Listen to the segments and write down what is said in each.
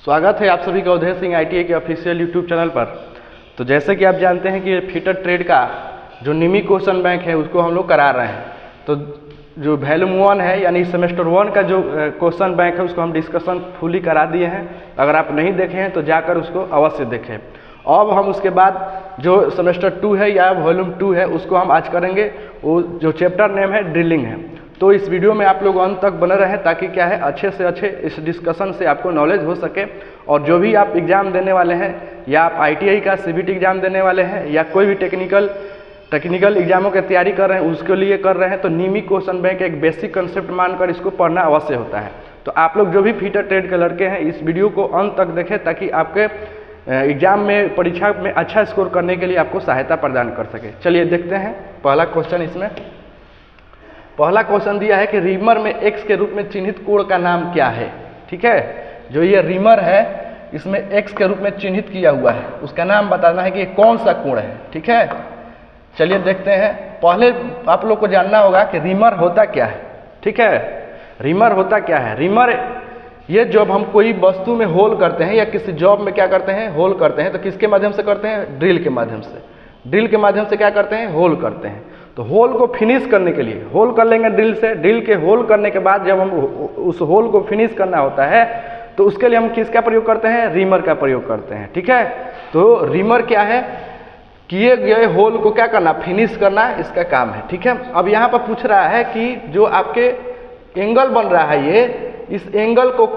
स्वागत है आप सभी का उदय सिंह ITI के ऑफिशियल यूट्यूब चैनल पर। तो जैसे कि आप जानते हैं कि फीटर ट्रेड का जो निमी क्वेश्चन बैंक है उसको हम लोग करा रहे हैं। तो जो वॉल्यूम 1 है यानी सेमेस्टर 1 का जो क्वेश्चन बैंक है उसको हम डिस्कशन फुली करा दिए हैं। अगर आप नहीं देखे हैं तो जाकर उसको अवश्य देखें। अब हम उसके बाद जो सेमेस्टर 2 है या वॉल्यूम 2 है उसको हम आज करेंगे। वो जो चैप्टर नेम है ड्रिलिंग है। तो इस वीडियो में आप लोग अंत तक बने रहें ताकि क्या है अच्छे से अच्छे इस डिस्कशन से आपको नॉलेज हो सके। और जो भी आप एग्ज़ाम देने वाले हैं या आप ITI का CBT एग्ज़ाम देने वाले हैं या कोई भी टेक्निकल एग्जामों की तैयारी कर रहे हैं उसके लिए कर रहे हैं तो निमी क्वेश्चन बैंक एक बेसिक कंसेप्ट मानकर इसको पढ़ना अवश्य होता है। तो आप लोग जो भी फीटर ट्रेड के लड़के हैं इस वीडियो को अंत तक देखें ताकि आपके एग्जाम में परीक्षा में अच्छा स्कोर करने के लिए आपको सहायता प्रदान कर सके। चलिए देखते हैं पहला क्वेश्चन। इसमें पहला क्वेश्चन दिया है कि रीमर में x के रूप में चिन्हित कोण का नाम क्या है। ठीक है, जो ये रीमर है इसमें x के रूप में चिन्हित किया हुआ है उसका नाम बताना है कि ये कौन सा कोण है। ठीक है, चलिए देखते हैं। पहले आप लोग को जानना होगा कि रीमर होता क्या है। ठीक है, रीमर होता क्या है। रीमर ये जब हम कोई वस्तु में होल करते हैं या किसी जॉब में क्या करते हैं, होल करते हैं, तो किसके माध्यम से करते हैं, ड्रिल के माध्यम से। ड्रिल के माध्यम से क्या करते हैं, होल करते हैं। तो होल को फिनिश करने के लिए होल कर लेंगे ड्रिल से। ड्रिल के होल करने के बाद जब हम उस होल को फिनिश करना होता है तो उसके लिए हम किसका प्रयोग करते हैं, रीमर का प्रयोग करते हैं। ठीक है, तो रीमर क्या है, किए गए होल को क्या करना, फिनिश करना, इसका काम है। ठीक है, अब यहाँ पर पूछ रहा है कि जो आपके एंगल बन रहा है ये, इस एंगल को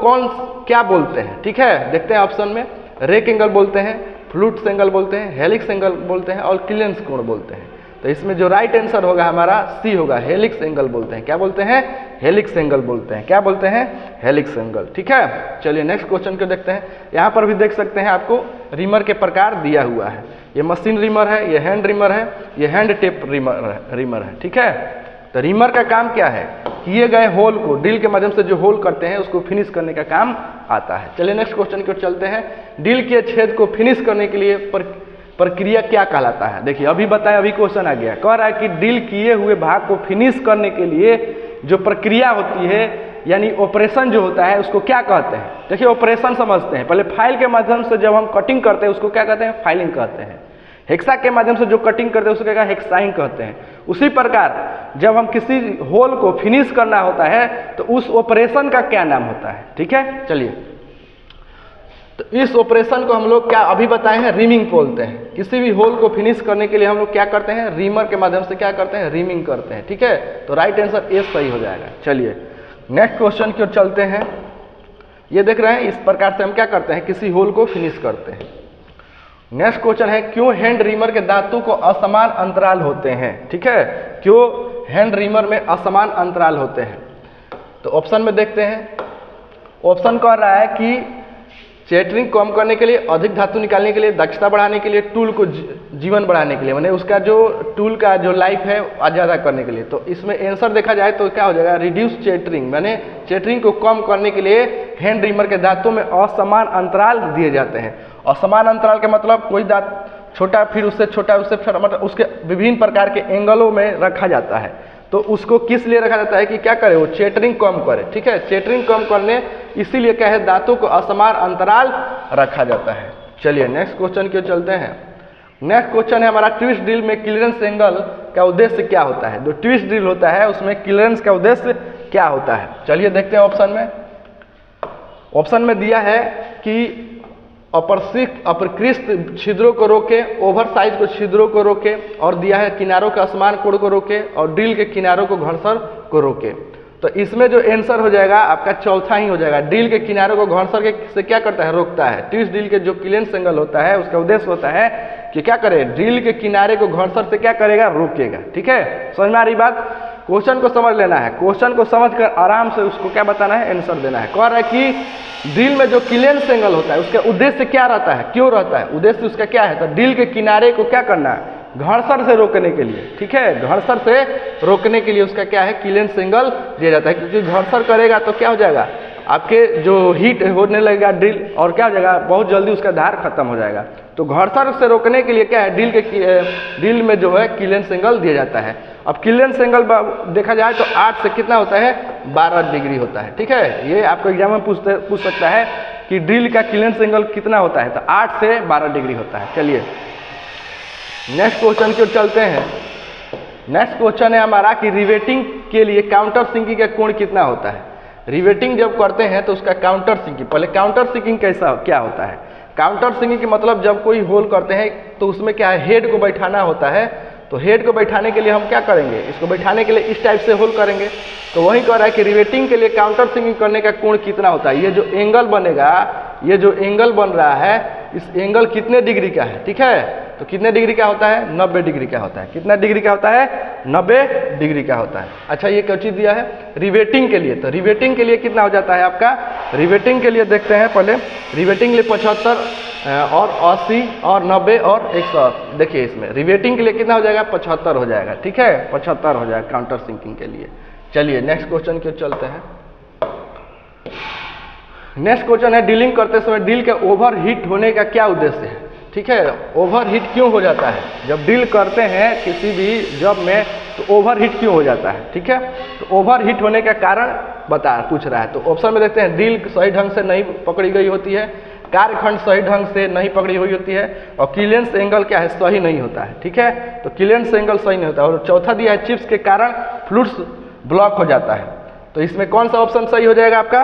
क्या बोलते हैं। ठीक है, देखते हैं ऑप्शन में। रेक एंगल बोलते हैं, फ्लूट्स एंगल बोलते हैं, हेलिक्स एंगल बोलते हैं और क्लीयरेंस कोण बोलते हैं। तो इसमें जो राइट आंसर होगा हमारा C होगा, हेलिक्स एंगल बोलते हैं। क्या बोलते हैं, हेलिक्स एंगल बोलते हैं। क्या बोलते हैं, हेलिक्स एंगल। ठीक है, चलिए नेक्स्ट क्वेश्चन को देखते हैं। यहाँ पर भी देख सकते हैं आपको रीमर के प्रकार दिया हुआ है। ये मशीन रीमर है, ये हैंड रीमर है, ये हैंड टेप रीमर है। ठीक है, तो रीमर का काम क्या है, किए गए होल को ड्रिल के माध्यम से जो होल करते हैं उसको फिनिश करने का काम आता है। चलिए नेक्स्ट क्वेश्चन की ओर चलते हैं। ड्रिल के छेद को फिनिश करने के लिए प्रक्रिया क्या कहलाता है। देखिए अभी बताएं, अभी क्वेश्चन आ गया, कह रहा है कि ड्रिल किए हुए भाग को फिनिश करने के लिए जो प्रक्रिया होती है यानी ऑपरेशन जो होता है उसको क्या कहते हैं। देखिए ऑपरेशन समझते हैं। पहले फाइल के माध्यम से जब हम कटिंग करते हैं उसको क्या कहते हैं, फाइलिंग कहते हैं। हेक्सा के माध्यम से जो कटिंग करते हैं उसको क्या हेक्साइंग कहते हैं। उसी प्रकार जब हम किसी होल को फिनिश करना होता है तो उस ऑपरेशन का क्या नाम होता है। ठीक है, चलिए तो इस ऑपरेशन को हम लोग क्या अभी बताए हैं, रीमिंग बोलते हैं। किसी भी होल को फिनिश करने के लिए हम लोग क्या करते हैं, रीमर के माध्यम से क्या करते हैं, रीमिंग करते हैं। ठीक है, तो राइट आंसर ए सही हो जाएगा। चलिए नेक्स्ट क्वेश्चन की ओर चलते हैं। ये देख रहे हैं, इस प्रकार से हम क्या करते हैं, किसी होल को फिनिश करते हैं। नेक्स्ट क्वेश्चन है, क्यों हैंड रीमर के दांतों को असमान अंतराल होते हैं। ठीक है, क्यों हैंड रीमर में असमान अंतराल होते हैं। तो ऑप्शन में देखते हैं। ऑप्शन कह रहा है कि चेटरिंग कम करने के लिए, अधिक धातु निकालने के लिए, दक्षता बढ़ाने के लिए, टूल को जीवन बढ़ाने के लिए, माने उसका जो टूल का जो लाइफ है ज़्यादा करने के लिए। तो इसमें आंसर देखा जाए तो क्या हो जाएगा, रिड्यूस चेटरिंग, माने चेटरिंग को कम करने के लिए हैंड रीमर के दांतों में असमान अंतराल दिए जाते हैं। असमान अंतराल के मतलब कोई दांत छोटा, फिर उससे छोटा, उससे छोटा, मतलब उसके विभिन्न प्रकार के एंगलों में रखा जाता है। तो उसको किस लिए रखा जाता है कि क्या करे, वो चेटरिंग कम करे। ठीक है, चेटरिंग कम करने इसीलिए क्या है, दांतों को असमान अंतराल रखा जाता है। चलिए नेक्स्ट क्वेश्चन की ओर चलते हैं। नेक्स्ट क्वेश्चन है हमारा, ट्विस्ट ड्रिल में क्लीयरेंस एंगल का उद्देश्य क्या होता है। जो ट्विस्ट ड्रिल होता है उसमें क्लीयरेंस का उद्देश्य क्या होता है। चलिए देखते हैं ऑप्शन में। ऑप्शन में दिया है कि अपरिकृष्ट छिद्रों को रोके, ओवर साइज को छिद्रों को रोके, और दिया है किनारों के असमान कोण को रोके, और ड्रिल के किनारों को घर्षण को रोके। तो इसमें जो आंसर हो जाएगा आपका चौथा ही हो जाएगा। ड्रिल के किनारों को घर्षण से क्या करता है, रोकता है। ट्विस्ट ड्रिल के जो क्लीयरेंस एंगल होता है उसका उद्देश्य होता है कि क्या करे, ड्रिल के किनारे को घर्षण से क्या करेगा, रोकेगा। ठीक है, समझ में आ रही बात। क्वेश्चन को समझ लेना है, क्वेश्चन को समझकर आराम से उसको क्या बताना है, आंसर देना है। कह रहा है कि ड्रिल में जो क्लीयरेंस एंगल होता है उसका उद्देश्य क्या रहता है, क्यों रहता है, उद्देश्य उसका क्या है। तो ड्रिल के किनारे को क्या करना है, घर्षण से रोकने के लिए। ठीक है, घर्षण से रोकने के लिए उसका क्या है, क्लीयरेंस एंगल दिया जाता है। क्योंकि घर्षण करेगा तो क्या हो जाएगा, आपके जो हीट होने लगेगा ड्रिल, और क्या हो जाएगा, बहुत जल्दी उसका धार खत्म हो जाएगा। तो घर्षण से रोकने के लिए क्या है, ड्रिल में जो है क्लीयरेंस एंगल दिया जाता है। अब क्लीयरेंस एंगल देखा जाए तो 8 से कितना होता है, 12 डिग्री होता है। ठीक है, ये आपको एग्जाम में पूछ सकता है कि ड्रिल का क्लीयरेंस एंगल कितना होता है, तो 8 से 12 डिग्री होता है। चलिए नेक्स्ट क्वेश्चन की ओर चलते हैं। नेक्स्ट क्वेश्चन है हमारा कि रिवेटिंग के लिए काउंटर सिंकिंग का कोण कितना होता है। रिवेटिंग जब करते हैं तो उसका काउंटर सिंकिंग, पहले काउंटर सिंकिंग कैसा क्या होता है। काउंटर सिंकिंग के मतलब जब कोई होल करते हैं तो उसमें क्या है, हेड को बैठाना होता है। तो हेड को बैठाने के लिए हम क्या करेंगे, इसको बैठाने के लिए इस टाइप से होल करेंगे। तो वही कह रहा है कि रिवेटिंग के लिए काउंटर सिंकिंग करने का कोण कितना होता है। ये जो एंगल बनेगा, ये जो एंगल बन रहा है, इस एंगल कितने डिग्री का है, ठीक है। तो कितने डिग्री का होता है, 90 डिग्री का होता है। कितना डिग्री का होता है, 90 डिग्री का होता है। अच्छा ये क्या चीज़ दिया है रिवेटिंग के लिए, तो रिवेटिंग के लिए कितना हो जाता है आपका, रिवेटिंग के लिए देखते हैं पहले। रिवेटिंग के लिए 75 और 80 और 90 और 180। देखिए इसमें रिवेटिंग के लिए कितना हो जाएगा, 75 हो जाएगा, ठीक है, 75 हो जाएगा काउंटर सिंकिंग के लिए। चलिए नेक्स्ट क्वेश्चन की ओर चलते हैं। नेक्स्ट क्वेश्चन है ड्रिलिंग करते समय ड्रिल के ओवर हीट होने का क्या उद्देश्य है, ठीक है। ओवर हीट क्यों हो जाता है, जब ड्रिल करते हैं किसी भी जॉब में तो ओवर हीट क्यों हो जाता है, ठीक है। तो ओवर हीट होने का कारण पूछ रहा है। तो ऑप्शन में देखते हैं, ड्रिल सही ढंग से नहीं पकड़ी गई होती है, कार्यखंड सही ढंग से नहीं पकड़ी हुई होती है, और क्लीयरेंस एंगल क्या है, सही नहीं होता है, ठीक है। तो क्लीयरेंस एंगल सही नहीं होता है। और चौथा दिया है चिप्स के कारण फ्लूइड्स ब्लॉक हो जाता है। तो इसमें कौन सा ऑप्शन सही हो जाएगा आपका,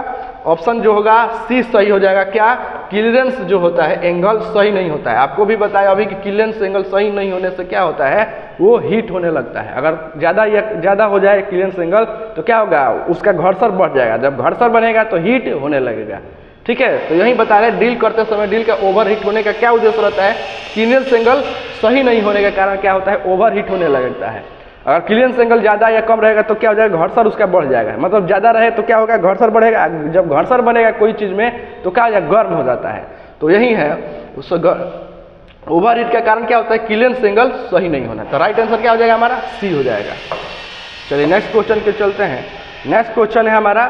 ऑप्शन जो होगा सी सही हो जाएगा। क्या, क्लीयरेंस जो होता है एंगल सही नहीं होता है। आपको भी बताया अभी कि क्लीयरेंस एंगल सही नहीं होने से क्या होता है, वो हीट होने लगता है। अगर ज़्यादा हो जाए क्लीयरेंस एंगल तो क्या होगा, उसका घर्षण बढ़ जाएगा। जब घर्षण बनेगा तो हीट होने लगेगा, ठीक है। तो यही बता रहे ड्रिल करते समय ड्रिल का ओवर हीट होने का क्या उद्देश्य रहता है, क्लीयरेंस एंगल सही नहीं होने के कारण क्या होता है, ओवर हीट होने लगता है। अगर क्लीयरेंस एंगल ज़्यादा या कम रहेगा तो क्या हो जाएगा, घर्षण उसका बढ़ जाएगा। मतलब ज़्यादा रहे तो क्या होगा, घर्षण बढ़ेगा। जब घर्षण बनेगा कोई चीज़ में तो क्या हो जाएगा, गर्म हो जाता है। तो यही है उस ओवर हीट का कारण क्या होता है, क्लीयरेंस एंगल सही नहीं होना। तो राइट आंसर क्या हो जाएगा हमारा, सी हो जाएगा। चलिए नेक्स्ट क्वेश्चन के चलते हैं। नेक्स्ट क्वेश्चन है हमारा,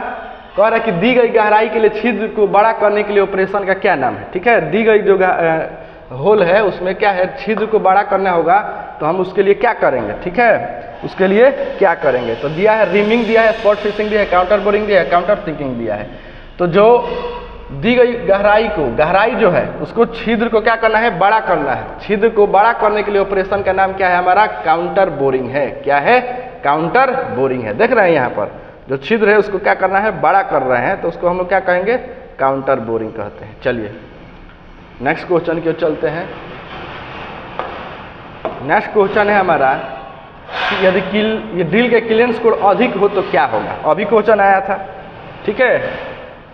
कह रहा है कि दी गई गहराई के लिए छिद्र को बड़ा करने के लिए ऑपरेशन का क्या नाम है, ठीक है। दी गई जो होल है उसमें क्या है, छिद्र को बड़ा करना होगा, तो हम उसके लिए क्या करेंगे, ठीक है। उसके लिए क्या करेंगे, तो दिया है रिमिंग दिया है, स्पॉट फिशिंग दिया है, काउंटर बोरिंग दिया है, काउंटर सिंकिंग दिया है। तो जो दी गई गहराई जो है उसको छिद्र को क्या करना है, बड़ा करना है। छिद्र को बड़ा करने के लिए ऑपरेशन का नाम क्या है हमारा, काउंटर बोरिंग है। क्या है, काउंटर बोरिंग है। देख रहे हैं यहाँ पर जो छिद्र है उसको क्या करना है, बड़ा कर रहे हैं, तो उसको हम लोग क्या कहेंगे, काउंटर बोरिंग कहते हैं। चलिए नेक्स्ट क्वेश्चन की ओर चलते हैं। नेक्स्ट क्वेश्चन है हमारा कि यदि ये ड्रिल के क्लीयरेंस कोण अधिक हो तो क्या होगा। अभी क्वेश्चन आया था, ठीक है।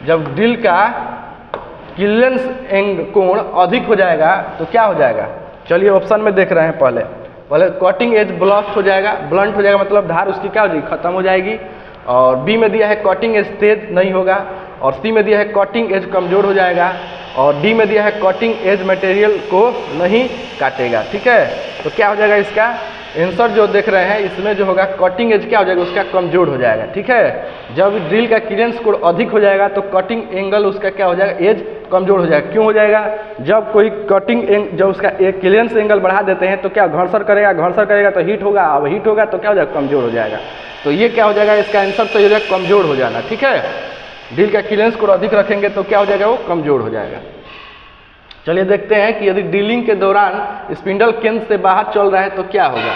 जब ड्रिल का क्लीयरेंस कोण अधिक हो जाएगा तो क्या हो जाएगा। चलिए ऑप्शन में देख रहे हैं। पहले कटिंग एज ब्लस्ट हो जाएगा, ब्लंट हो जाएगा, मतलब धार उसकी क्या हो जाएगी, खत्म हो जाएगी। और बी में दिया है कटिंग एज तेज नहीं होगा, और सी में दिया है कटिंग एज कमजोर हो जाएगा, और डी में दिया है कटिंग एज मटेरियल को नहीं काटेगा, ठीक है। तो क्या हो जाएगा इसका आंसर जो देख रहे हैं, इसमें जो होगा कटिंग एज क्या हो जाएगा, उसका कमजोर हो जाएगा, ठीक है। जब ड्रिल का क्लीयरेंस कोण अधिक हो जाएगा तो कटिंग एंगल उसका क्या हो जाएगा, एज कमजोर हो जाएगा। क्यों हो जाएगा, जब कोई जब उसका एक क्लीयरेंस एंगल बढ़ा देते हैं तो क्या घर्षण करेगा तो हीट होगा, अब हीट होगा तो क्या हो जाएगा, कमजोर हो जाएगा। तो ये क्या हो जाएगा, इसका आंसर सही हो जाएगा कमजोर हो जाना, ठीक है। ड्रिल का क्लीयरेंस कोण अधिक रखेंगे तो क्या हो जाएगा, वो कमजोर हो जाएगा। चलिए देखते हैं कि यदि ड्रिलिंग के दौरान स्पिंडल केंद्र से बाहर चल रहा है तो क्या होगा।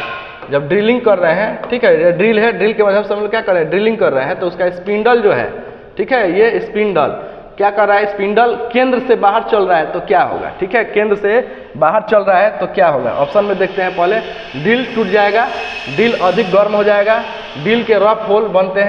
जब ड्रिलिंग कर रहे हैं, ठीक है, ड्रिल है, ड्रिल के माध्यम से हम लोग क्या कर रहे हैं, ड्रिलिंग कर रहे हैं, तो उसका स्पिंडल जो है, ठीक है, ये स्पिंडल क्या कर रहा है, स्पिंडल केंद्र से बाहर चल रहा है तो क्या होगा, ठीक है। केंद्र से बाहर चल रहा है तो क्या होगा। ऑप्शन में देखते हैं। पहले ड्रिल टूट जाएगा, ड्रिल अधिक गर्म हो जाएगा, ड्रिल के रफ होल बनाते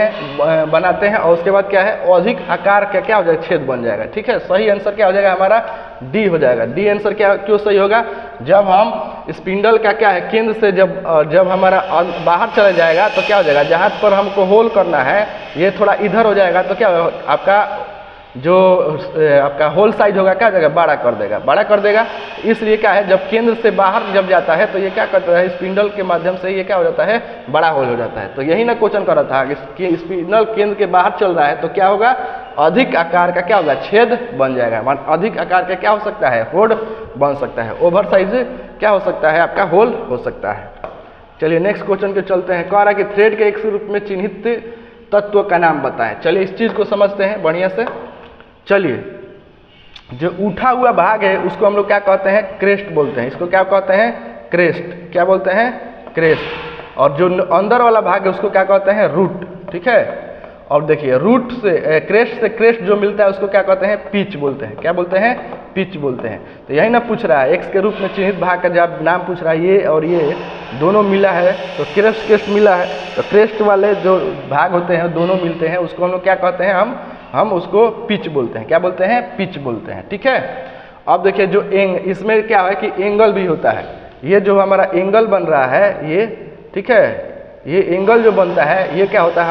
हैं, और उसके बाद क्या है, अधिक आकार का क्या हो जाएगा, छेद बन जाएगा, ठीक है। सही आंसर क्या हो जाएगा हमारा, डी हो जाएगा। डी आंसर क्या क्यों सही होगा, जब हम स्पिंडल का क्या है, केंद्र से जब हमारा बाहर चला जाएगा तो क्या हो जाएगा, जहाँ पर हमको होल करना है ये थोड़ा इधर हो जाएगा तो क्या होगा, आपका जो आपका होल साइज होगा क्या हो जाएगा, बड़ा कर देगा। इसलिए क्या है, जब केंद्र से बाहर जब जाता है तो ये क्या करता है, स्पिंडल के माध्यम से ये क्या हो जाता है, बड़ा होल हो जाता है। तो यही ना क्वेश्चन कर रहा था कि स्पिंडल केंद्र के बाहर चल रहा है तो क्या होगा, अधिक आकार का क्या होगा, छेद बन जाएगा। अधिक आकार का क्या हो सकता है, होल बन सकता है। ओवर साइज क्या हो सकता है, आपका होल हो सकता है। चलिए नेक्स्ट क्वेश्चन के चलते हैं। कह रहा है कि थ्रेड के एक रूप में चिन्हित तत्व का नाम बताएं। चलिए इस चीज को समझते हैं बढ़िया से। चलिए जो उठा हुआ भाग है उसको हम लोग क्या कहते हैं, क्रेस्ट बोलते हैं। इसको क्या कहते हैं, क्रेस्ट। क्या बोलते हैं, क्रेस्ट। और जो अंदर वाला भाग है उसको क्या कहते हैं, रूट। ठीक है, और देखिए रूट से क्रेस्ट जो मिलता है उसको क्या कहते हैं, पिच बोलते हैं। क्या बोलते हैं, पिच बोलते हैं। तो यही ना पूछ रहा है, एक्स के रूप में चिन्हित भाग का जब नाम पूछ रहा है, ये और ये दोनों मिला है तो क्रेस्ट मिला है, तो क्रेस्ट वाले जो भाग होते हैं दोनों मिलते हैं, उसको हम लोग क्या कहते हैं, हम उसको पिच बोलते हैं। क्या बोलते हैं, पिच बोलते हैं। ठीक है, अब देखिए जो इसमें क्या है कि एंगल भी होता है। ये जो हमारा एंगल बन रहा है ये, ठीक है, ये एंगल जो बनता है ये क्या होता है,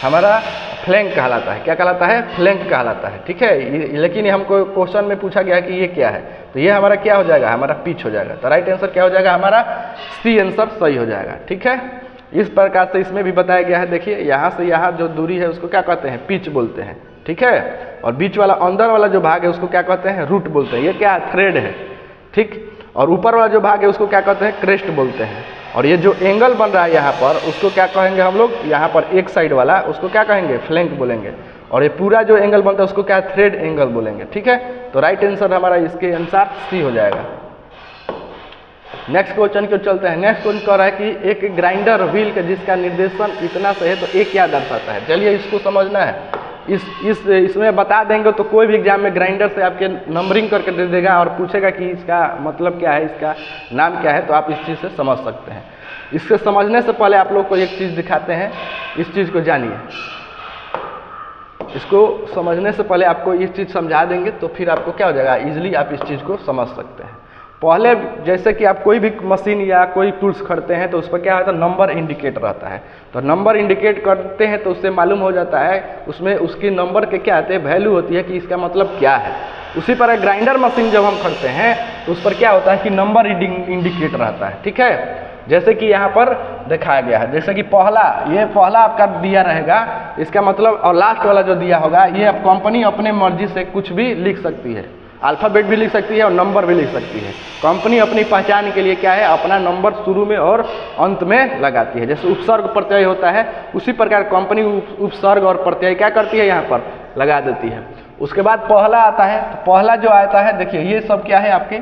हमारा फ्लैंक कहलाता है। क्या कहलाता है, फ्लैंक कहलाता है। ठीक है, लेकिन हमको क्वेश्चन में पूछा गया कि ये क्या है, तो ये हमारा क्या हो जाएगा, हमारा पिच हो जाएगा। तो राइट आंसर क्या हो जाएगा, हमारा सी आंसर सही हो जाएगा। ठीक है, इस प्रकार से इसमें भी बताया गया है। देखिए यहाँ से यहाँ जो दूरी है उसको क्या कहते हैं, पिच बोलते हैं। ठीक है, और बीच वाला अंदर वाला जो भाग है उसको क्या कहते हैं, रूट बोलते हैं। ये क्या थ्रेड है। ठीक, और ऊपर वाला जो भाग है उसको क्या कहते हैं, क्रेस्ट बोलते हैं। और ये जो एंगल बन रहा है यहाँ पर उसको क्या कहेंगे हम लोग, यहाँ पर एक साइड वाला उसको क्या कहेंगे, फ्लैंक बोलेंगे। और ये पूरा जो एंगल बनता है उसको क्या, थ्रेड एंगल बोलेंगे। ठीक है, तो राइट आंसर हमारा इसके अनुसार सी हो जाएगा। नेक्स्ट क्वेश्चन क्यों चलते हैं। नेक्स्ट क्वेश्चन कह रहा है कि एक ग्राइंडर व्हील का जिसका निर्देशन इतना से है तो एक क्या दर्शाता है। चलिए इसको समझना है। इसमें बता देंगे तो कोई भी एग्जाम में ग्राइंडर से आपके नंबरिंग करके दे देगा और पूछेगा कि इसका मतलब क्या है, इसका नाम क्या है, तो आप इस चीज़ से समझ सकते हैं। इससे समझने से पहले आप लोग को एक चीज़ दिखाते हैं, इस चीज़ को जानिए। इसको समझने से पहले आपको ये चीज़ समझा देंगे तो फिर आपको क्या हो जाएगा, इजीली आप इस चीज़ को समझ सकते हैं। पहले जैसे कि आप कोई भी मशीन या कोई टूल्स खरीदते हैं तो उस पर क्या होता है, नंबर इंडिकेट रहता है। तो नंबर इंडिकेट करते हैं तो उससे मालूम हो जाता है, उसमें उसकी नंबर के क्या आते हैं, वैल्यू होती है कि इसका मतलब क्या है। उसी पर ग्राइंडर मशीन जब हम खरीदते हैं तो उस पर क्या होता है कि नंबर इंडिकेट रहता है। ठीक है, जैसे कि यहाँ पर दिखाया गया है, जैसे कि पहला आपका दिया रहेगा, इसका मतलब, और लास्ट वाला जो दिया होगा ये अब कंपनी अपने मर्जी से कुछ भी लिख सकती है, अल्फ़ाबेट भी लिख सकती है और नंबर भी लिख सकती है। कंपनी अपनी पहचान के लिए क्या है, अपना नंबर शुरू में और अंत में लगाती है। जैसे उपसर्ग प्रत्यय होता है उसी प्रकार कंपनी उपसर्ग और प्रत्यय क्या करती है, यहाँ पर लगा देती है। उसके बाद पहला आता है, तो पहला जो आता है देखिए ये सब क्या है आपके,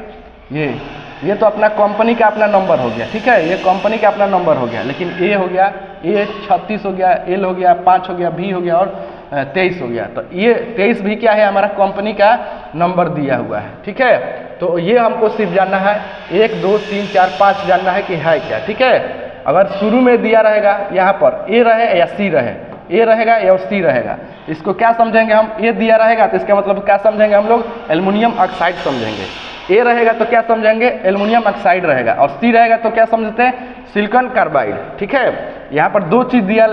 ये तो अपना कंपनी का अपना नंबर हो गया। ठीक है, ये कंपनी का अपना नंबर हो गया। लेकिन ए हो गया, ए 36 हो गया, एल हो गया 5 हो गया, बी हो गया और 23 हो गया। तो ये 23 भी क्या है, हमारा कंपनी का नंबर दिया हुआ है। ठीक है, तो ये हमको सिर्फ जानना है 1 2 3 4 5 जानना है कि है क्या। ठीक है, अगर शुरू में दिया रहेगा यहाँ पर ए रहे या सी रहे, ए रहेगा या सी रहेगा, इसको क्या समझेंगे हम, ए दिया रहेगा तो इसका मतलब क्या समझेंगे हम लोग, एल्युमिनियम ऑक्साइड समझेंगे। ए रहेगा तो क्या समझेंगे, एल्युमिनियम ऑक्साइड रहेगा। और सी रहेगा तो क्या समझते हैं, सिलिकॉन कार्बाइड। ठीक है, यहाँ पर दो चीज़ दिया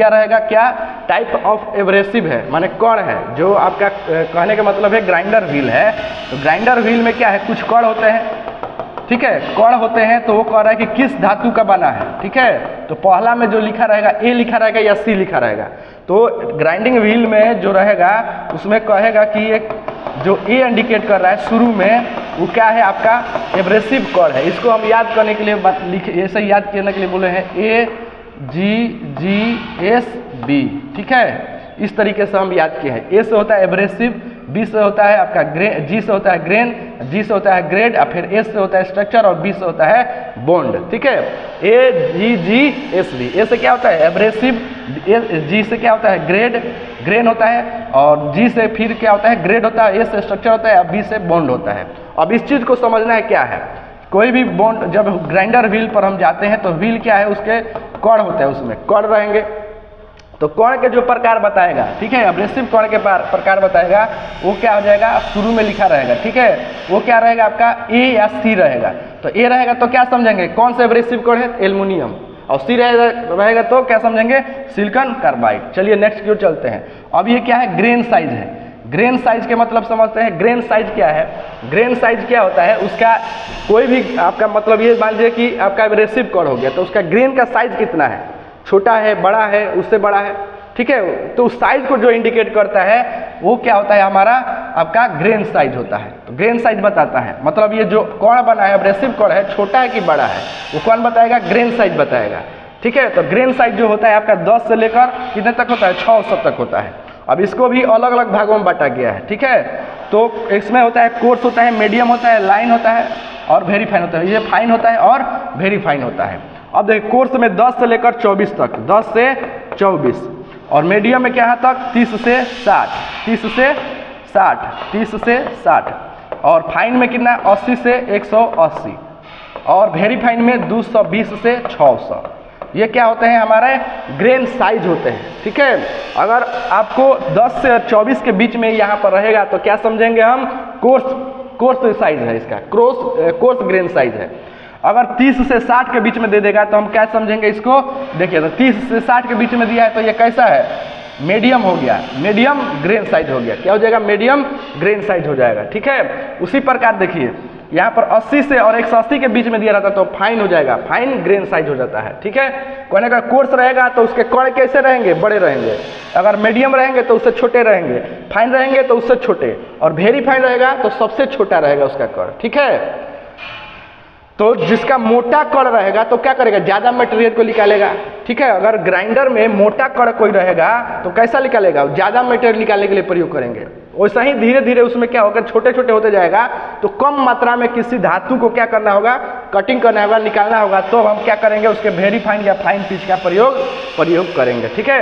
रहेगा, क्या, टाइप ऑफ एब्रेसिव है, माने कण है, जो आपका कहने का मतलब है ग्राइंडर व्हील है। तो ग्राइंडर व्हील में क्या है, कुछ कण होते हैं। ठीक है, कण होते हैं तो वो कह रहा है कि किस धातु का बना है। ठीक है, तो पहला में जो लिखा रहेगा ए लिखा रहेगा या सी लिखा रहेगा। तो ग्राइंडिंग व्हील में जो रहेगा उसमें कहेगा कि एक जो ए इंडिकेट कर रहा है शुरू में, वो क्या है, आपका एब्रेसिव कण है। इसको हम याद करने के लिए ऐसे याद करने के लिए बोले हैं AGGSB। ठीक है, इस तरीके से हम याद किए हैं। ए से होता है एब्रेसिव, बी से होता है आपका ग्रेन, जी से होता है ग्रेन, जी से होता है ग्रेड, और फिर एस से होता है स्ट्रक्चर और बी से होता है बॉन्ड। ठीक है, AGGSB। ए से क्या होता है एब्रेसिव, जी से क्या होता है ग्रेन होता है, और जी से फिर क्या होता है ग्रेड होता है, ए से स्ट्रक्चर होता है और बी से बॉन्ड होता है। अब इस चीज़ को समझना है क्या है, कोई भी बॉन्ड जब ग्राइंडर व्हील पर हम जाते हैं तो व्हील क्या है, उसके कण होते हैं, उसमें कण रहेंगे। तो कण के जो प्रकार बताएगा, ठीक है, एब्रेसिव कण के प्रकार बताएगा, वो क्या हो जाएगा, शुरू में लिखा रहेगा। ठीक है, वो क्या रहेगा आपका ए या सी रहेगा। तो ए रहेगा तो क्या समझेंगे, कौन सा एब्रेसिव कण है, एल्युमिनियम। और सी रहेगा तो क्या समझेंगे, सिलिकॉन कार्बाइड। चलिए नेक्स्ट की ओर चलते हैं। अब ये क्या है, ग्रेन साइज है। ग्रेन साइज के मतलब समझते हैं। ग्रेन साइज क्या है, ग्रेन साइज क्या होता है, उसका कोई भी आपका मतलब ये मान लीजिए कि आपका एब्रेसिव कण हो गया तो उसका ग्रेन का साइज कितना है, छोटा है, बड़ा है, उससे बड़ा है। ठीक है, तो उस साइज को जो इंडिकेट करता है वो क्या होता है, हमारा आपका ग्रेन साइज होता है। तो ग्रेन साइज बताता है, मतलब ये जो कण बना है, एब्रेसिव कण है, छोटा है कि बड़ा है, वो कौन बताएगा, ग्रेन साइज बताएगा। ठीक है, तो ग्रेन साइज जो होता है आपका 10 से लेकर कितने तक होता है, 600 तक होता है। अब इसको भी अलग अलग भागों में बांटा गया है, ठीक है। तो इसमें होता है कोर्स होता है, मीडियम होता है, लाइन होता है और वेरी फाइन होता है। ये फाइन होता है और वेरी फाइन होता है। अब देखिए कोर्स में 10 से लेकर 24 तक, 10 से 24, और मीडियम में क्या है तक 30 से 60, 30 से 60, 30 से 60, और फाइन में कितना 80 से 180, और वेरी फाइन में 220 से 600। ये क्या होते हैं हमारे ग्रेन साइज होते हैं, ठीक है। अगर आपको 10 से 24 के बीच में यहाँ पर रहेगा तो क्या समझेंगे हम, कोर्स साइज है इसका, कोर्स ग्रेन साइज है। अगर 30 से 60 के बीच में दे देगा तो हम क्या समझेंगे इसको, देखिए तो 30 से 60 के बीच में दिया है तो ये कैसा है, मीडियम हो गया, मीडियम ग्रेन साइज हो गया। क्या हो जाएगा, मीडियम ग्रेन साइज हो जाएगा, ठीक है। उसी प्रकार देखिए यहाँ पर 80 से और 180 के बीच में दिया रहता तो फाइन हो जाएगा, फाइन ग्रेन साइज हो जाता है, ठीक है। कोई अगर कोर्स रहेगा तो उसके कण कैसे रहेंगे, बड़े रहेंगे। अगर मीडियम रहेंगे तो उससे छोटे रहेंगे, फाइन रहेंगे तो उससे छोटे, और वेरी फाइन रहेगा तो सबसे छोटा रहेगा उसका कण, ठीक है। तो जिसका मोटा कण रहेगा तो क्या करेगा, ज़्यादा मटेरियल को निकालेगा, ठीक है। अगर ग्राइंडर में मोटा कण कोई रहेगा तो कैसा निकालेगा, ज़्यादा मटेरियल निकालने के लिए प्रयोग करेंगे। वैसा ही धीरे धीरे उसमें क्या होगा, छोटे छोटे होते जाएगा तो कम मात्रा में किसी धातु को क्या करना होगा, कटिंग करना होगा, निकालना होगा, तो हम क्या करेंगे, उसके वेरी फाइन या फाइन पिच का प्रयोग करेंगे, ठीक है।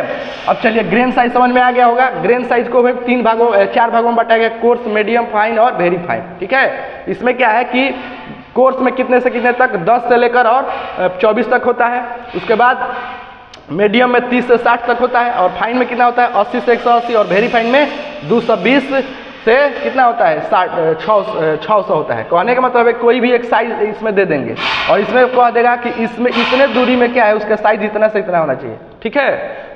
अब चलिए ग्रेन साइज समझ में आ गया होगा। ग्रेन साइज को भी 4 भागों में बांटा गया, कोर्स, मीडियम, फाइन और वेरी फाइन, ठीक है। इसमें क्या है कि कोर्स में कितने से कितने तक, 10 से लेकर और 24 तक होता है। उसके बाद मीडियम में 30 से 60 तक होता है, और फाइन में कितना होता है 80 से 180, और वेरी फाइन में 220 से कितना होता है 600 होता है। कहने का मतलब है कोई भी एक साइज इसमें दे देंगे और इसमें कह देगा कि इसमें इतने दूरी में क्या है, उसका साइज इतना से इतना होना चाहिए, ठीक है।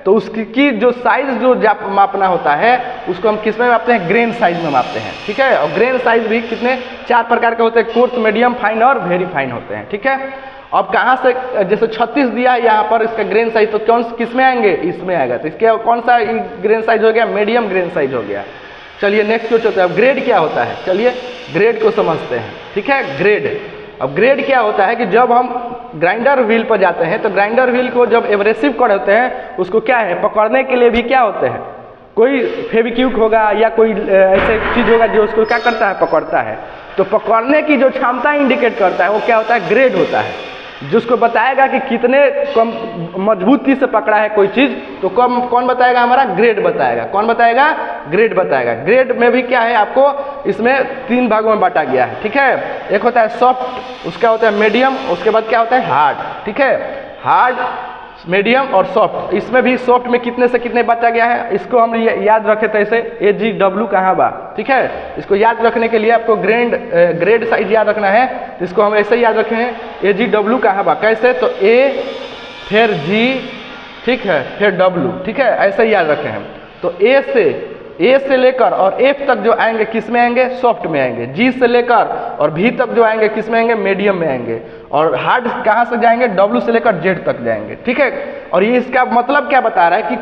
तो उसकी जो साइज जो मापना होता है उसको हम किस में मापते हैं, ग्रेन साइज में मापते हैं, ठीक है। और ग्रेन साइज भी कितने 4 प्रकार के होते हैं, कोर्स, मीडियम, फाइन और वेरी फाइन होते हैं, ठीक है। अब कहाँ से, जैसे 36 दिया है यहाँ पर इसका ग्रेन साइज, तो कौन किस में आएंगे, इसमें आएगा। तो इसके कौन सा ग्रेन साइज हो गया, मीडियम ग्रेन साइज हो गया। चलिए नेक्स्ट क्वेश्चन होता है, ग्रेड क्या होता है। चलिए ग्रेड को समझते हैं, ठीक है। ग्रेड, अब ग्रेड क्या होता है कि जब हम ग्राइंडर व्हील पर जाते हैं तो ग्राइंडर व्हील को जब एब्रेसिव कट होते हैं उसको क्या है, पकड़ने के लिए भी क्या होते हैं, कोई फेविक्विक होगा या कोई ऐसे चीज़ होगा जो उसको क्या करता है, पकड़ता है। तो पकड़ने की जो क्षमता इंडिकेट करता है वो क्या होता है, ग्रेड होता है, जिसको बताएगा कि कितने कम मजबूती से पकड़ा है कोई चीज़, तो कौन बताएगा, हमारा ग्रेड बताएगा। कौन बताएगा, ग्रेड बताएगा। ग्रेड में भी क्या है, आपको इसमें 3 भागों में बांटा गया है, ठीक है। एक होता है सॉफ्ट, उसका होता है मीडियम, उसके बाद क्या होता है हार्ड, ठीक है। हार्ड, मीडियम और सॉफ्ट। इसमें भी सॉफ्ट में कितने से कितने बांटा गया है, इसको हम याद रखे थे ऐसे, AGW कहाँ बा, ठीक है। इसको याद रखने के लिए आपको ग्रेड साइज याद रखना है, इसको हम ऐसे याद रखे हैं, AGW कहाँ बा, कैसे, तो A फिर G, ठीक है, फिर W, ठीक है, ऐसे ही याद रखे हैं। तो A से लेकर और F तक जो आएंगे किस में आएंगे, सॉफ्ट में आएंगे। G से लेकर और V तक जो आएंगे किस में आएंगे, मीडियम में आएंगे। और हार्ड कहाँ से जाएंगे, W से लेकर Z तक जाएंगे, ठीक है। और ये इसका मतलब क्या बता रहा है कि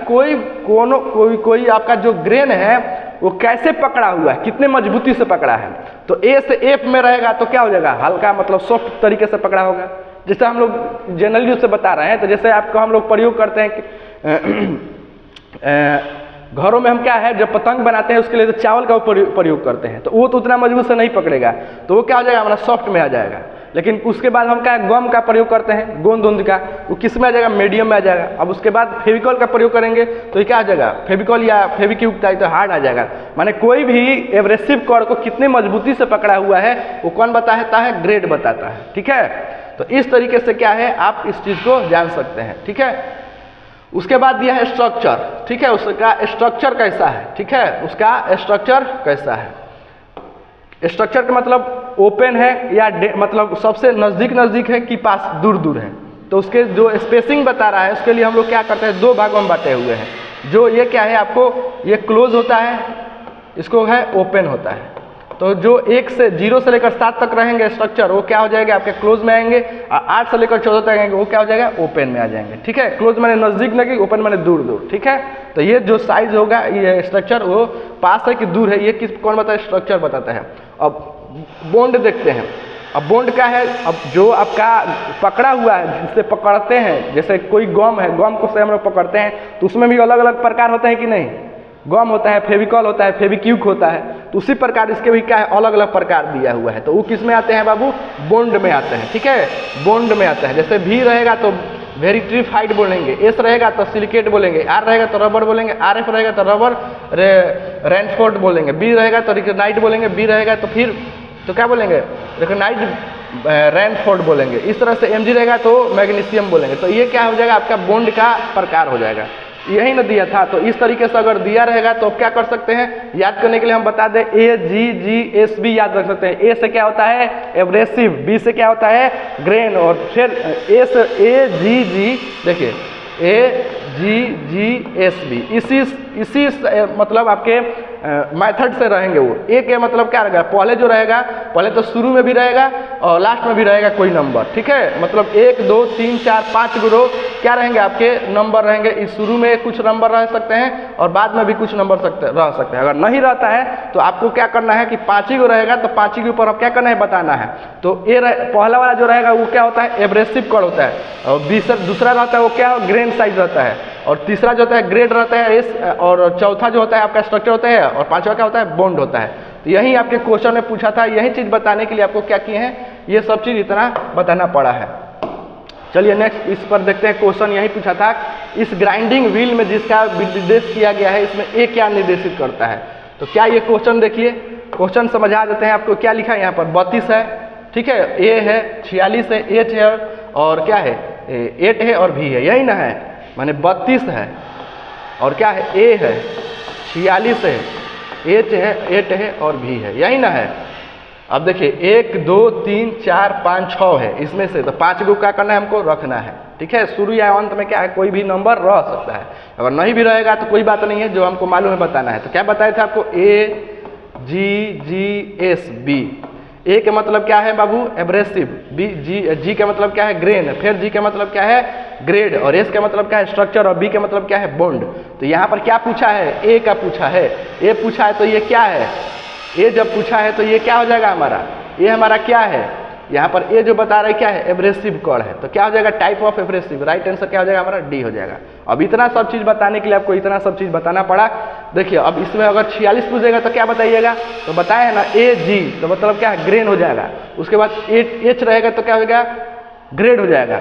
कोई आपका जो ग्रेन है वो कैसे पकड़ा हुआ है, कितने मजबूती से पकड़ा है। तो A से F में रहेगा तो क्या हो जाएगा, हल्का, मतलब सॉफ्ट तरीके से पकड़ा होगा। जैसे हम लोग जनरली उससे बता रहे हैं, तो जैसे आपको हम लोग प्रयोग करते हैं कि घरों में हम क्या है, जब पतंग बनाते हैं उसके लिए तो चावल का प्रयोग करते हैं, तो वो तो उतना मजबूत से नहीं पकड़ेगा, तो वो क्या हो जाएगा, हमारा सॉफ्ट में आ जाएगा। लेकिन उसके बाद हम क्या गम का प्रयोग करते हैं, गोंद का, वो किस में आ जाएगा, मीडियम में आ जाएगा। अब उसके बाद फेविकॉल का प्रयोग करेंगे तो ये क्या आ जाएगा, फेविकॉल या फेविक्विक तो हार्ड आ जाएगा। माने कोई भी एब्रेसिव कॉर्ड को कितने मजबूती से पकड़ा हुआ है वो कौन बताता है, ग्रेड बताता है, ठीक है। तो इस तरीके से क्या है, आप इस चीज़ को जान सकते हैं, ठीक है। उसके बाद दिया है स्ट्रक्चर, ठीक है, उसका स्ट्रक्चर कैसा है, ठीक है, उसका स्ट्रक्चर कैसा है। स्ट्रक्चर का मतलब ओपन है या मतलब सबसे नज़दीक है कि पास दूर है। तो उसके जो स्पेसिंग बता रहा है उसके लिए हम लोग क्या करते हैं, 2 भागों में बांटे हुए हैं। जो ये क्या है, आपको ये क्लोज होता है, इसको है ओपन होता है। तो जो 0 से लेकर 7 तक रहेंगे स्ट्रक्चर, वो क्या हो जाएगा, आपके क्लोज में आएंगे। और 8 से लेकर 14 तक आएंगे, वो क्या हो जाएगा, ओपन में आ जाएंगे, ठीक है। क्लोज माने नज़दीक, ओपन माने दूर, ठीक है। तो ये जो साइज होगा, ये स्ट्रक्चर वो पास है कि दूर है, ये कौन बताता है, स्ट्रक्चर बताता है। अब बॉन्ड देखते हैं। अब बॉन्ड क्या है, अब जो आपका पकड़ा हुआ है, जिससे पकड़ते हैं, जैसे कोई गम है, गम को से हम लोग पकड़ते हैं तो उसमें भी अलग अलग प्रकार होते हैं कि नहीं। गम होता है, फेविकॉल होता है, फेविक्विक होता है। तो उसी प्रकार इसके भी क्या है, अलग अलग प्रकार दिया हुआ है। तो वो किस में आते हैं बाबू, बॉन्ड में आते हैं, ठीक है, बॉन्ड में आते हैं। जैसे भी रहेगा तो वेरिट्रीफाइड बोलेंगे, एस रहेगा तो सिलिकेट बोलेंगे, आर रहेगा तो रबर बोलेंगे, आर एफ रहेगा तो रबर रेनफोर्ड बोलेंगे, बी रहेगा तो रिकनाइट बोलेंगे, बी रहेगा तो फिर तो क्या बोलेंगे, रिकनाइट रेनफोर्ड बोलेंगे। इस तरह से एमजी रहेगा तो मैग्नीशियम बोलेंगे। तो ये क्या हो जाएगा, आपका बॉन्ड का प्रकार हो जाएगा। यही ना दिया था। तो इस तरीके से अगर दिया रहेगा तो क्या कर सकते हैं, याद करने के लिए हम बता दें, ए जी जी एस बी याद रख सकते हैं। ए से क्या होता है एब्रेसिव, बी से क्या होता है ग्रेन, और फिर ए से ए जी जी, देखिए ए जी जी एस बी, इसी मतलब आपके मेथड से रहेंगे। वो ए के मतलब क्या रहेगा, पहले जो रहेगा, पहले तो शुरू में भी रहेगा और लास्ट में भी रहेगा कोई नंबर, ठीक है। मतलब 1 2 3 4 5 गुरो क्या रहेंगे, आपके नंबर रहेंगे। इस शुरू में कुछ नंबर रह सकते हैं और बाद में भी कुछ नंबर रह सकते हैं। अगर नहीं रहता है तो आपको क्या करना है कि 5 ही गो रहेगा तो 5 ही के ऊपर आप क्या करना है, बताना है। तो पहला वाला जो रहेगा वो क्या होता है, एब्रेसिव कण होता है, और दूसरा रहता है वो क्या हो, ग्रेन साइज रहता है, और तीसरा जो होता है ग्रेड रहता है एस, और चौथा जो होता है आपका स्ट्रक्चर होता है, और पांचवा क्या होता है, बॉन्ड होता है। तो यही आपके क्वेश्चन में पूछा था, यही चीज़ बताने के लिए आपको क्या किए हैं, ये सब चीज़ इतना बताना पड़ा है। चलिए नेक्स्ट इस पर देखते हैं। क्वेश्चन यही पूछा था, इस ग्राइंडिंग व्हील में जिसका निर्देश किया गया है, इसमें ए क्या निर्देशित करता है। तो क्या ये क्वेश्चन देखिए, क्वेश्चन समझा देते हैं आपको। क्या लिखा है यहाँ पर, 32 है, ठीक है, ए है, 46 है, एच है, और क्या है 8 है, और भी है, यही ना है, माने 32 है, और क्या है ए है, 46 है, एच है, 8 है, और भी है, यही ना है। अब देखिए 1 2 3 4 5 6 है, इसमें से तो 5 को क्या करना है, हमको रखना है, ठीक है। शुरू या अंत में क्या है, कोई भी नंबर रह सकता है। अगर नहीं भी रहेगा तो कोई बात नहीं है, जो हमको मालूम है बताना है। तो क्या बताए थे आपको, ए जी जी एस बी। ए के मतलब क्या है बाबू, एब्रेसिव, बी जी का मतलब क्या है, ग्रेन, फिर जी का मतलब क्या है, ग्रेड, और एस का मतलब क्या है, स्ट्रक्चर, और बी का मतलब क्या है, बॉन्ड। तो यहाँ पर क्या पूछा है, ए का पूछा है, ए पूछा है, तो ये क्या है, ए जब पूछा है तो ये क्या हो जाएगा हमारा, ये हमारा क्या है, यहाँ पर ए जो बता रहा है क्या है, एब्रेसिव कण है। तो क्या हो जाएगा, type of abrasive, right answer क्या हो जाएगा हमारा, डी हो जाएगा। अब इतना सब चीज़ बताने के लिए आपको इतना सब चीज़ बताना पड़ा। देखिए अब इसमें अगर 46 पूछेगा तो क्या बताइएगा, तो बताए है ना ए जी, तो मतलब क्या है, ग्रेन हो जाएगा। उसके बाद एच रहेगा तो क्या हो जाएगा, ग्रेड हो जाएगा,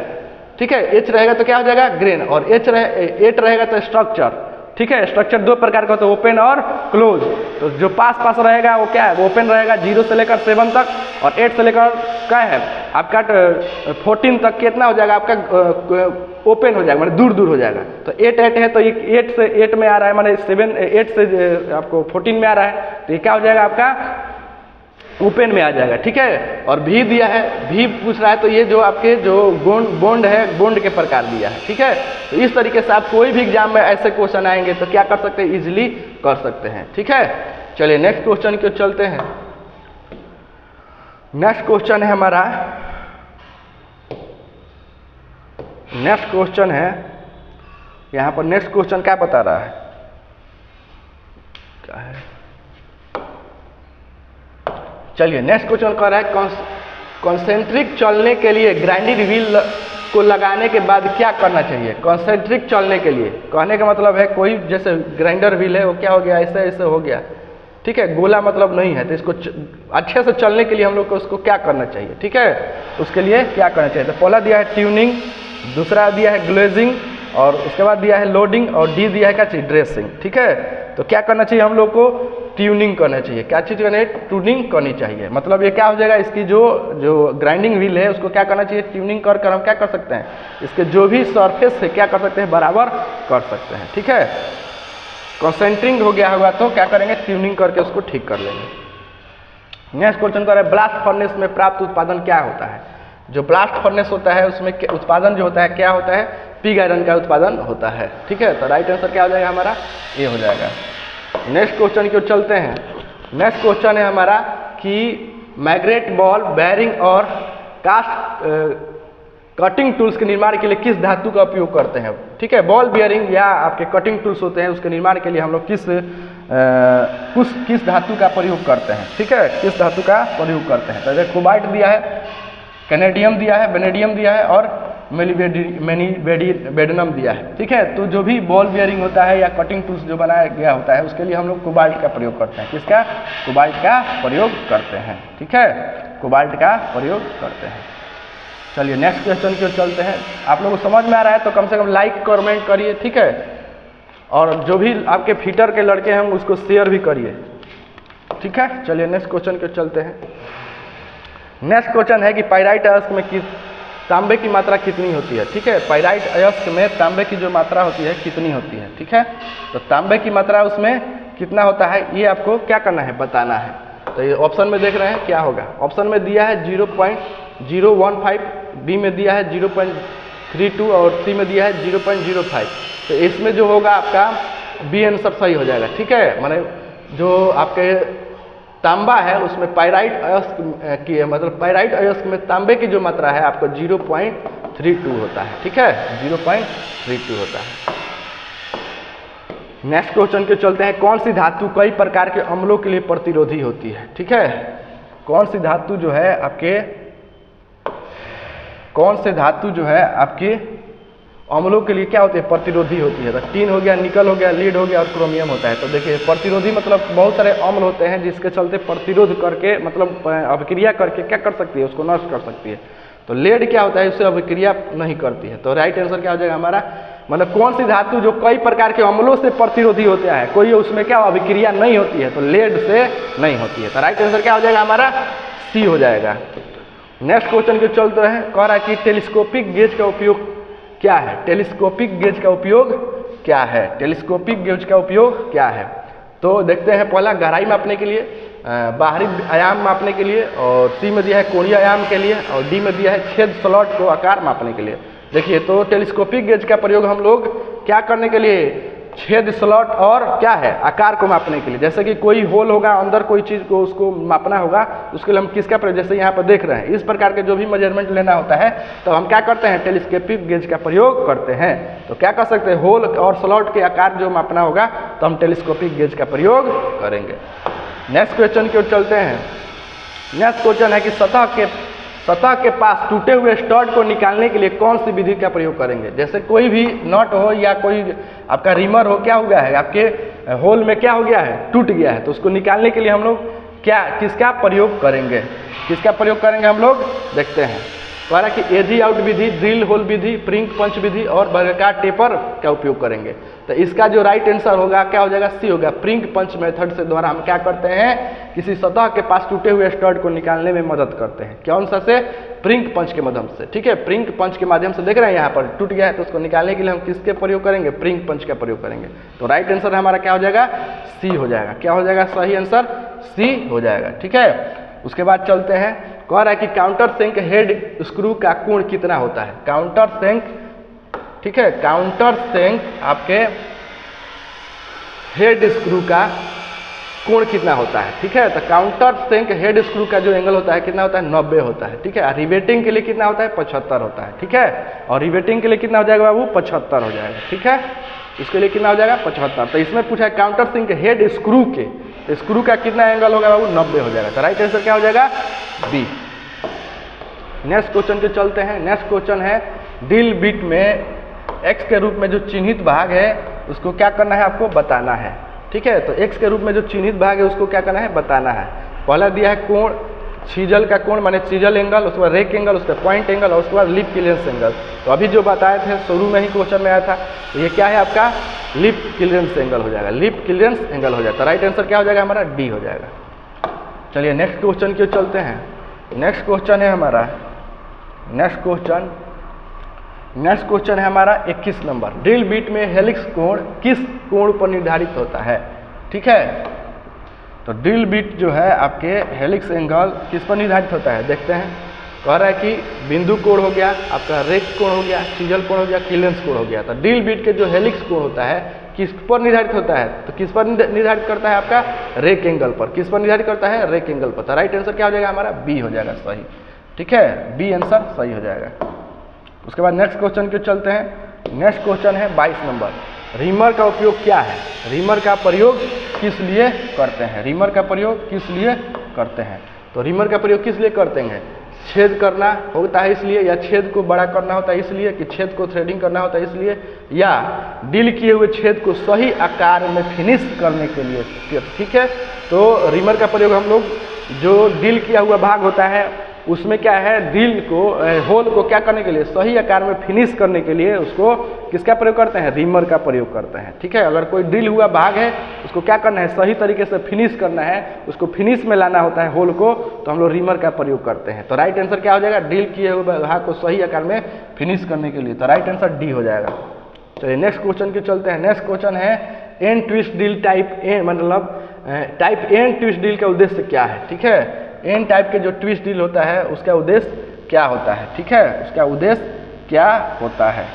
ठीक है। एच रहेगा तो क्या हो जाएगा, ग्रेन, और एट रहेगा तो स्ट्रक्चर, ठीक है। स्ट्रक्चर 2 प्रकार का होता है, ओपन और क्लोज। तो जो पास रहेगा वो क्या है, वो ओपन रहेगा 0 से लेकर 7 तक, और 8 से लेकर क्या है आपका 14 तक कितना हो जाएगा आपका, ओपन हो जाएगा, मतलब दूर हो जाएगा। तो 8 है, तो ये 8 से 8 में आ रहा है, माने 8 से आपको 14 में आ रहा है, तो ये क्या हो जाएगा आपका, ओपन में आ जाएगा, ठीक है। और भी दिया है, भी पूछ रहा है, तो ये जो आपके जो बॉन्ड है, बॉन्ड के प्रकार दिया है, ठीक है। तो इस तरीके से आप कोई भी एग्जाम में ऐसे क्वेश्चन आएंगे तो क्या कर सकते हैं, इजीली कर सकते हैं, ठीक है। चलिए नेक्स्ट क्वेश्चन की ओर चलते हैं। नेक्स्ट क्वेश्चन है हमारा, नेक्स्ट क्वेश्चन है यहाँ पर, नेक्स्ट क्वेश्चन क्या बता रहा है, क्या है, चलिए नेक्स्ट क्वेश्चन कर रहा है, कॉन्सेंट्रिक चलने के लिए ग्राइंडिंग व्हील को लगाने के बाद क्या करना चाहिए। कॉन्सेंट्रिक चलने के लिए कहने का मतलब है, कोई जैसे ग्राइंडर व्हील है वो क्या हो गया, ऐसे ऐसे हो गया, ठीक है, गोला मतलब नहीं है, तो इसको अच्छे से चलने के लिए हम लोग को उसको क्या करना चाहिए, ठीक है, उसके लिए क्या करना चाहिए। तो पहला दिया है ट्यूनिंग, दूसरा दिया है ग्लेजिंग, और उसके बाद दिया है लोडिंग, और डी दिया है क्या चीज, ड्रेसिंग, ठीक है। तो क्या करना चाहिए हम लोग को, ट्यूनिंग करना चाहिए। क्या चीज़ करनी है, ट्यूनिंग करनी चाहिए। मतलब ये क्या हो जाएगा, इसकी जो ग्राइंडिंग व्हील है उसको क्या करना चाहिए, ट्यूनिंग कर हम क्या कर सकते हैं, इसके जो भी सरफेस है क्या कर सकते हैं, बराबर कर सकते हैं, ठीक है। कॉन्सेंट्रिंग हो गया होगा तो क्या करेंगे, ट्यूनिंग करके उसको ठीक कर लेंगे। नेक्स्ट क्वेश्चन कर रहे हैं, ब्लास्ट फर्नेस में प्राप्त उत्पादन क्या होता है। जो ब्लास्ट फर्नेस होता है उसमें उत्पादन जो होता है क्या होता है, पिग आयरन का उत्पादन होता है, ठीक है। तो राइट आंसर क्या हो जाएगा हमारा, ये हो जाएगा। नेक्स्ट क्वेश्चन की ओर चलते हैं। नेक्स्ट क्वेश्चन है हमारा कि मैग्नेट बॉल बेयरिंग और कास्ट कटिंग टूल्स के निर्माण के लिए किस धातु का उपयोग करते हैं, ठीक है। बॉल बेयरिंग या आपके कटिंग टूल्स होते हैं, उसके निर्माण के लिए हम लोग किस धातु का प्रयोग करते हैं, ठीक है, किस धातु का प्रयोग करते हैं। तो देखो कोबाल्ट दिया है, कैनेडियम दिया है, वेनेडियम दिया है, और मेलिबेडिनम दिया है। ठीक है, तो जो भी बॉल बियरिंग होता है या कटिंग टूल्स जो बनाया गया होता है उसके लिए हम लोग कोबाल्ट का प्रयोग करते हैं। किसका? कोबाल्ट का प्रयोग करते हैं। ठीक है, कोबाल्ट का प्रयोग करते हैं। चलिए नेक्स्ट क्वेश्चन की ओर चलते हैं। आप लोगों को समझ में आ रहा है तो कम से कम लाइक कमेंट करिए। ठीक है, और जो भी आपके फिटर के लड़के हैं उसको शेयर भी करिए। ठीक है, चलिए नेक्स्ट क्वेश्चन की ओर चलते हैं। नेक्स्ट क्वेश्चन है कि पाइराइट अयस्क में तांबे की मात्रा कितनी होती है। ठीक है, पाइराइट अयस्क में तांबे की जो मात्रा होती है कितनी होती है। ठीक है, तो तांबे की मात्रा उसमें कितना होता है ये आपको क्या करना है, बताना है। तो ये ऑप्शन में देख रहे हैं क्या होगा। ऑप्शन में दिया है 0.015, बी में दिया है 0.32 और सी में दिया है 0.05। तो इसमें जो होगा आपका बी आंसर सही हो जाएगा। ठीक है, माने जो आपके तांबा है उसमें पाइराइट अयस्क की मतलब पाइराइट अयस्क में तांबे की जो मात्रा है आपको 0.32 होता है। ठीक है, 0.32 होता है। नेक्स्ट क्वेश्चन के चलते हैं। कौन सी धातु कई प्रकार के अम्लों के लिए प्रतिरोधी होती है। ठीक है, कौन सी धातु जो है आपके अम्लों के लिए क्या होती है, प्रतिरोधी होती है। तो टीन हो गया, निकल हो गया, लीड हो गया और क्रोमियम होता है। तो देखिए प्रतिरोधी मतलब बहुत सारे अम्ल होते हैं जिसके चलते प्रतिरोध करके मतलब अभिक्रिया करके क्या कर सकती है, उसको नष्ट कर सकती है। तो लेड क्या होता है, उससे अभिक्रिया नहीं करती है। तो राइट आंसर क्या हो जाएगा हमारा, मतलब कौन सी धातु जो कई प्रकार के अम्लों से प्रतिरोधी होता है, कोई उसमें क्या अभिक्रिया नहीं होती है, तो लेड से नहीं होती है। तो राइट आंसर क्या हो जाएगा हमारा, सी हो जाएगा। नेक्स्ट क्वेश्चन के चलते हैं। कह रहा है कि टेलीस्कोपिक गेज का उपयोग क्या है। टेलीस्कोपिक गेज का उपयोग क्या है। टेलीस्कोपिक गेज का उपयोग क्या है, तो देखते हैं। पहला गहराई मापने के लिए, बाहरी आयाम मापने के लिए, और सी में दिया है कोणीय आयाम के लिए, और डी में दिया है छेद स्लॉट को आकार मापने के लिए। देखिए तो टेलीस्कोपिक गेज का प्रयोग हम लोग क्या करने के लिए, छेद स्लॉट और क्या है आकार को मापने के लिए। जैसे कि कोई होल होगा अंदर कोई चीज़ को उसको मापना होगा, उसके लिए हम किसका प्रयोग, जैसे यहाँ पर देख रहे हैं इस प्रकार के जो भी मेजरमेंट लेना होता है तो हम क्या करते हैं, टेलीस्कोपिक गेज का प्रयोग करते हैं। तो क्या कर सकते हैं, होल और स्लॉट के आकार जो मापना होगा तो हम टेलीस्कोपिक गेज का प्रयोग करेंगे। नेक्स्ट क्वेश्चन की ओर चलते हैं। नेक्स्ट क्वेश्चन है कि सतह के पास टूटे हुए स्टड को निकालने के लिए कौन सी विधि का प्रयोग करेंगे। जैसे कोई भी नट हो या कोई आपका रिमर हो, क्या हो गया है आपके होल में क्या हो गया है, टूट गया है, तो उसको निकालने के लिए हम लोग किसका प्रयोग करेंगे, हम लोग देखते हैं। कह रहा कि एजी आउट विधि, ड्रिल होल विधि, प्रिंग पंच विधि और वर्गाकार टेपर का उपयोग करेंगे। तो इसका जो राइट आंसर होगा क्या हो जाएगा, सी होगा। प्रिंग पंच मेथड से द्वारा हम क्या करते हैं, किसी सतह के पास टूटे हुए स्टड को निकालने में मदद करते हैं। कौन सा से, प्रिंग पंच के माध्यम से। ठीक है, प्रिंग पंच के माध्यम से देख रहे हैं यहाँ पर टूट गया है तो उसको निकालने के लिए हम किसके प्रयोग करेंगे, प्रिंग पंच का प्रयोग करेंगे। तो राइट आंसर हमारा क्या हो जाएगा, सी हो जाएगा। क्या हो जाएगा, सही आंसर सी हो जाएगा। ठीक है, उसके बाद चलते हैं। कह रहा है कि काउंटर सेंक हेड स्क्रू का कोण कितना होता है। काउंटर सेंक, ठीक है, काउंटर सेंक आपके हेड स्क्रू का कोण कितना होता है। ठीक है, तो काउंटर सेंक हेड स्क्रू का जो एंगल होता है कितना होता है, 90 होता है। ठीक है, रिवेटिंग के लिए कितना होता है, 75 होता है। ठीक है, और रिवेटिंग के लिए कितना हो जाएगा बाबू, 75 हो जाएगा। ठीक है, इसके लिए कितना हो जाएगा, 75। तो इसमें पूछा है काउंटर सेंक हेड स्क्रू के, तो स्क्रू का कितना एंगल होगा बाबू, 90 हो जाएगा। तो राइट आंसर क्या हो जाएगा, बी। नेक्स्ट क्वेश्चन पे चलते हैं। नेक्स्ट क्वेश्चन है ड्रिल बिट में एक्स के रूप में जो चिन्हित भाग है उसको क्या करना है, आपको बताना है। ठीक है, तो एक्स के रूप में जो चिन्हित भाग है उसको क्या करना है, बताना है। पहला दिया है कोण, छीजल का कोण माने छीजल एंगल, उसके बाद रेक एंगल, उसके पॉइंट एंगल और उसके बाद लिप क्लियरेंस एंगल। तो अभी जो बताए थे शुरू में ही क्वेश्चन में आया था, तो ये क्या है आपका, लिप क्लियरेंस एंगल हो जाएगा। लिप क्लियरेंस एंगल हो जाएगा। तो राइट आंसर क्या हो जाएगा हमारा, डी हो जाएगा। चलिए नेक्स्ट क्वेश्चन की ओर चलते हैं। नेक्स्ट क्वेश्चन है हमारा, नेक्स्ट क्वेश्चन है हमारा 21 नंबर। ड्रिल बिट में हेलिक्स कोण किस कोण पर निर्धारित होता है। ठीक है, तो ड्रिल बिट जो है आपके हेलिक्स एंगल किस पर निर्धारित होता है, देखते हैं। कह रहा है कि बिंदु कोण हो गया, आपका रेक कोण हो गया, छीजल कोण हो गया, क्लियरेंस कोण हो गया। तो ड्रिल बिट के जो हेलिक्स कोण होता है किस पर निर्धारित होता है, तो किस पर निर्धारित करता है, आपका रेक एंगल पर। किस पर निर्धारित करता है, रेक एंगल पर। तो राइट आंसर क्या हो जाएगा हमारा, बी हो जाएगा सही। ठीक है, बी आंसर सही हो जाएगा। उसके बाद नेक्स्ट क्वेश्चन के चलते हैं। नेक्स्ट क्वेश्चन है 22 नंबर। रीमर का उपयोग क्या है, रीमर का प्रयोग किस लिए करते हैं, रीमर का प्रयोग किस लिए करते हैं। तो रीमर का प्रयोग किस लिए करते हैं, छेद करना होता है इसलिए, या छेद को बड़ा करना होता है इसलिए, कि छेद को थ्रेडिंग करना होता है इसलिए, या ड्रिल किए हुए छेद को सही आकार में फिनिश करने के लिए। ठीक है, तो रिमर का प्रयोग हम लोग जो ड्रिल किया हुआ भाग होता है उसमें क्या है, ड्रिल को होल को क्या करने के लिए, सही आकार में फिनिश करने के लिए उसको किसका प्रयोग करते हैं, रिमर का प्रयोग करते हैं। ठीक है, अगर कोई ड्रिल हुआ भाग है उसको क्या करना है, सही तरीके से फिनिश करना है, उसको फिनिश में लाना होता है होल को, तो हम लोग रिमर का प्रयोग करते हैं। तो राइट आंसर क्या हो जाएगा, ड्रिल किए हुए भाग को सही आकार में फिनिश करने के लिए, तो राइट आंसर डी हो जाएगा। चलिए नेक्स्ट क्वेश्चन के चलते हैं। नेक्स्ट क्वेश्चन है and twist drill type A, मतलब टाइप एंड ट्विस्ट ड्रिल का उद्देश्य क्या है। ठीक है, एन टाइप के जो ट्विस्ट ड्रिल होता है उसका उद्देश्य क्या होता है। ठीक है, उसका उद्देश्य क्या होता है।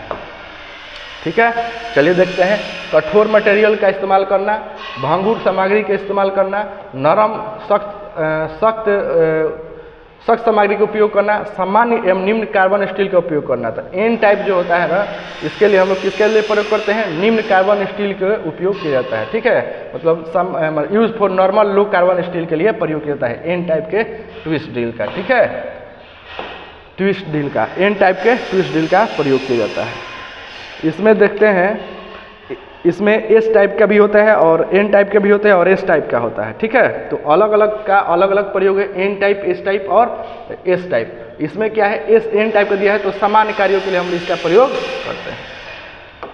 ठीक है, चलिए देखते हैं। कठोर मटेरियल का इस्तेमाल करना, भंगुर सामग्री का इस्तेमाल करना, नरम सख्त सामग्री का उपयोग करना, सामान्य एवं निम्न कार्बन स्टील का उपयोग करना। तो एन टाइप जो होता है ना, इसके लिए हम लोग किसके लिए प्रयोग करते हैं, निम्न कार्बन स्टील का उपयोग किया जाता है। ठीक है, मतलब use for normal low carbon steel के लिए प्रयोग किया जाता है एन टाइप के ट्विस्ट ड्रिल का। ठीक है, ट्विस्ट ड्रिल का, एन टाइप के ट्विस्ट ड्रिल का प्रयोग किया जाता है। इसमें देखते हैं, इसमें एस टाइप का भी होता है और एन टाइप का भी होता है और एस टाइप का होता है। ठीक है, तो अलग अलग का अलग अलग प्रयोग है, एन टाइप, एस टाइप और एस टाइप। इसमें क्या है, एस एन टाइप का दिया है तो सामान्य कार्यों के लिए हम इसका प्रयोग करते हैं।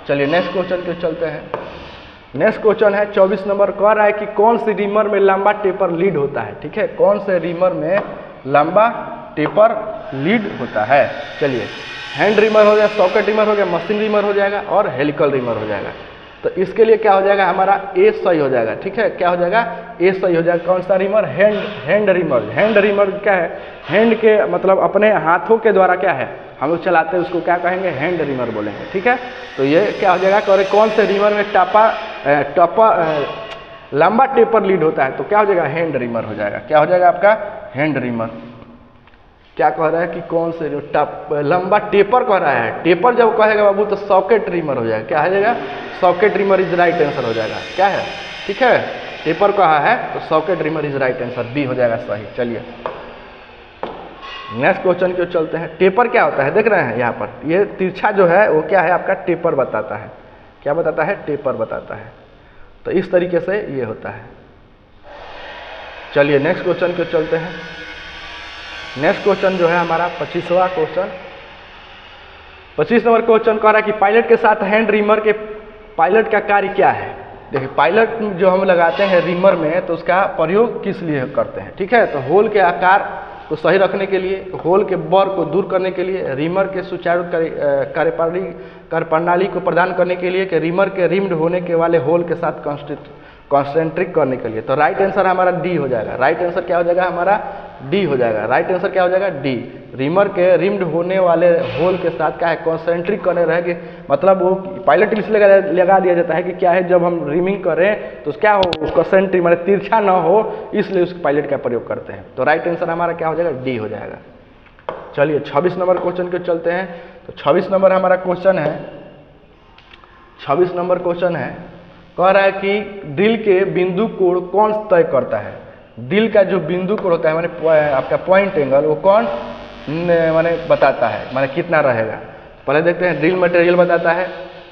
चलिए नेक्स्ट क्वेश्चन के चलते हैं। नेक्स्ट क्वेश्चन है 24 नंबर, कह रहा है कि कौन सी रिमर में लंबा टेपर लीड होता है। ठीक है, कौन से रिमर में लंबा टेपर लीड होता है। चलिए, हैंड रिमर हो जाएगा, सॉकेट रिमर हो गया, मशीन रिमर हो जाएगा और हेलिकल रिमर हो जाएगा। तो इसके लिए क्या हो जाएगा, हमारा ए सही हो जाएगा। ठीक है, क्या हो जाएगा, ए सही हो जाएगा। कौन सा reamer, hand reamer. Hand reamer क्या है, हैंड के मतलब अपने हाथों के द्वारा क्या है हम लोग चलाते हैं, उसको क्या कहेंगे, हैंड रिमर बोलेंगे। ठीक है, तो ये क्या हो जाएगा, कौन से रिमर में लंबा टेपर लीड होता है, तो क्या हो जाएगा, हैंड रिमर हो जाएगा। क्या हो जाएगा आपका, हैंड रिमर। क्या कह रहा है कि कौन से जो लंबा टेपर कह रहा है, टेपर जब कहेगा बाबू तो सॉकेट रिमर हो जाएगा। क्या हो जाएगा, socket reamer is right answer हो जाएगा। क्या है, ठीक है, टेपर कहा है तो socket reamer is right answer, B हो जाएगा सही। चलिए नेक्स्ट क्वेश्चन क्यों चलते हैं। टेपर क्या होता है, देख रहे हैं यहाँ पर, ये तिरछा जो है वो क्या है आपका, टेपर बताता है। क्या बताता है, टेपर बताता है। तो इस तरीके से ये होता है। चलिए नेक्स्ट क्वेश्चन क्यों चलते हैं। नेक्स्ट क्वेश्चन जो है हमारा 25वां क्वेश्चन। 25 नंबर क्वेश्चन कह रहा है कि पायलट के साथ हैंड रिमर के पायलट का कार्य क्या है। देखिए, पायलट जो हम लगाते हैं रिमर में तो उसका प्रयोग किस लिए करते हैं। ठीक है, तो होल के आकार को सही रखने के लिए, होल के बर को दूर करने के लिए, रिमर के सुचारू कार्यप्रणाली को प्रदान करने के लिए, कि रिमर के रिम्ड होने के वाले होल के साथ कॉन्सेंट्रिक करने के लिए। तो राइट आंसर हमारा डी हो जाएगा। राइट आंसर क्या हो जाएगा हमारा, डी हो जाएगा। राइट आंसर क्या हो जाएगा, डी। रिमर के रिम्ड होने वाले होल के साथ क्या है, कॉन्सेंट्रिक करने रहेंगे, मतलब वो पायलट इसलिए लगा दिया जाता है कि क्या है, जब हम रिमिंग करें तो क्या हो, कॉन्सेंट्रिक मतलब तिरछा ना हो, इसलिए उस पायलट का प्रयोग करते हैं। तो राइट आंसर हमारा क्या हो जाएगा, डी हो जाएगा। चलिए 26 नंबर क्वेश्चन के चलते हैं। तो 26 नंबर हमारा क्वेश्चन है, 26 नंबर क्वेश्चन है, कह रहा है कि ड्रिल के बिंदु कोण कौन तय करता है। ड्रिल का जो बिंदु कोण होता है माने आपका पॉइंट एंगल, वो कौन माने बताता है, माने कितना रहेगा। पहले देखते हैं, ड्रिल मटेरियल बताता है,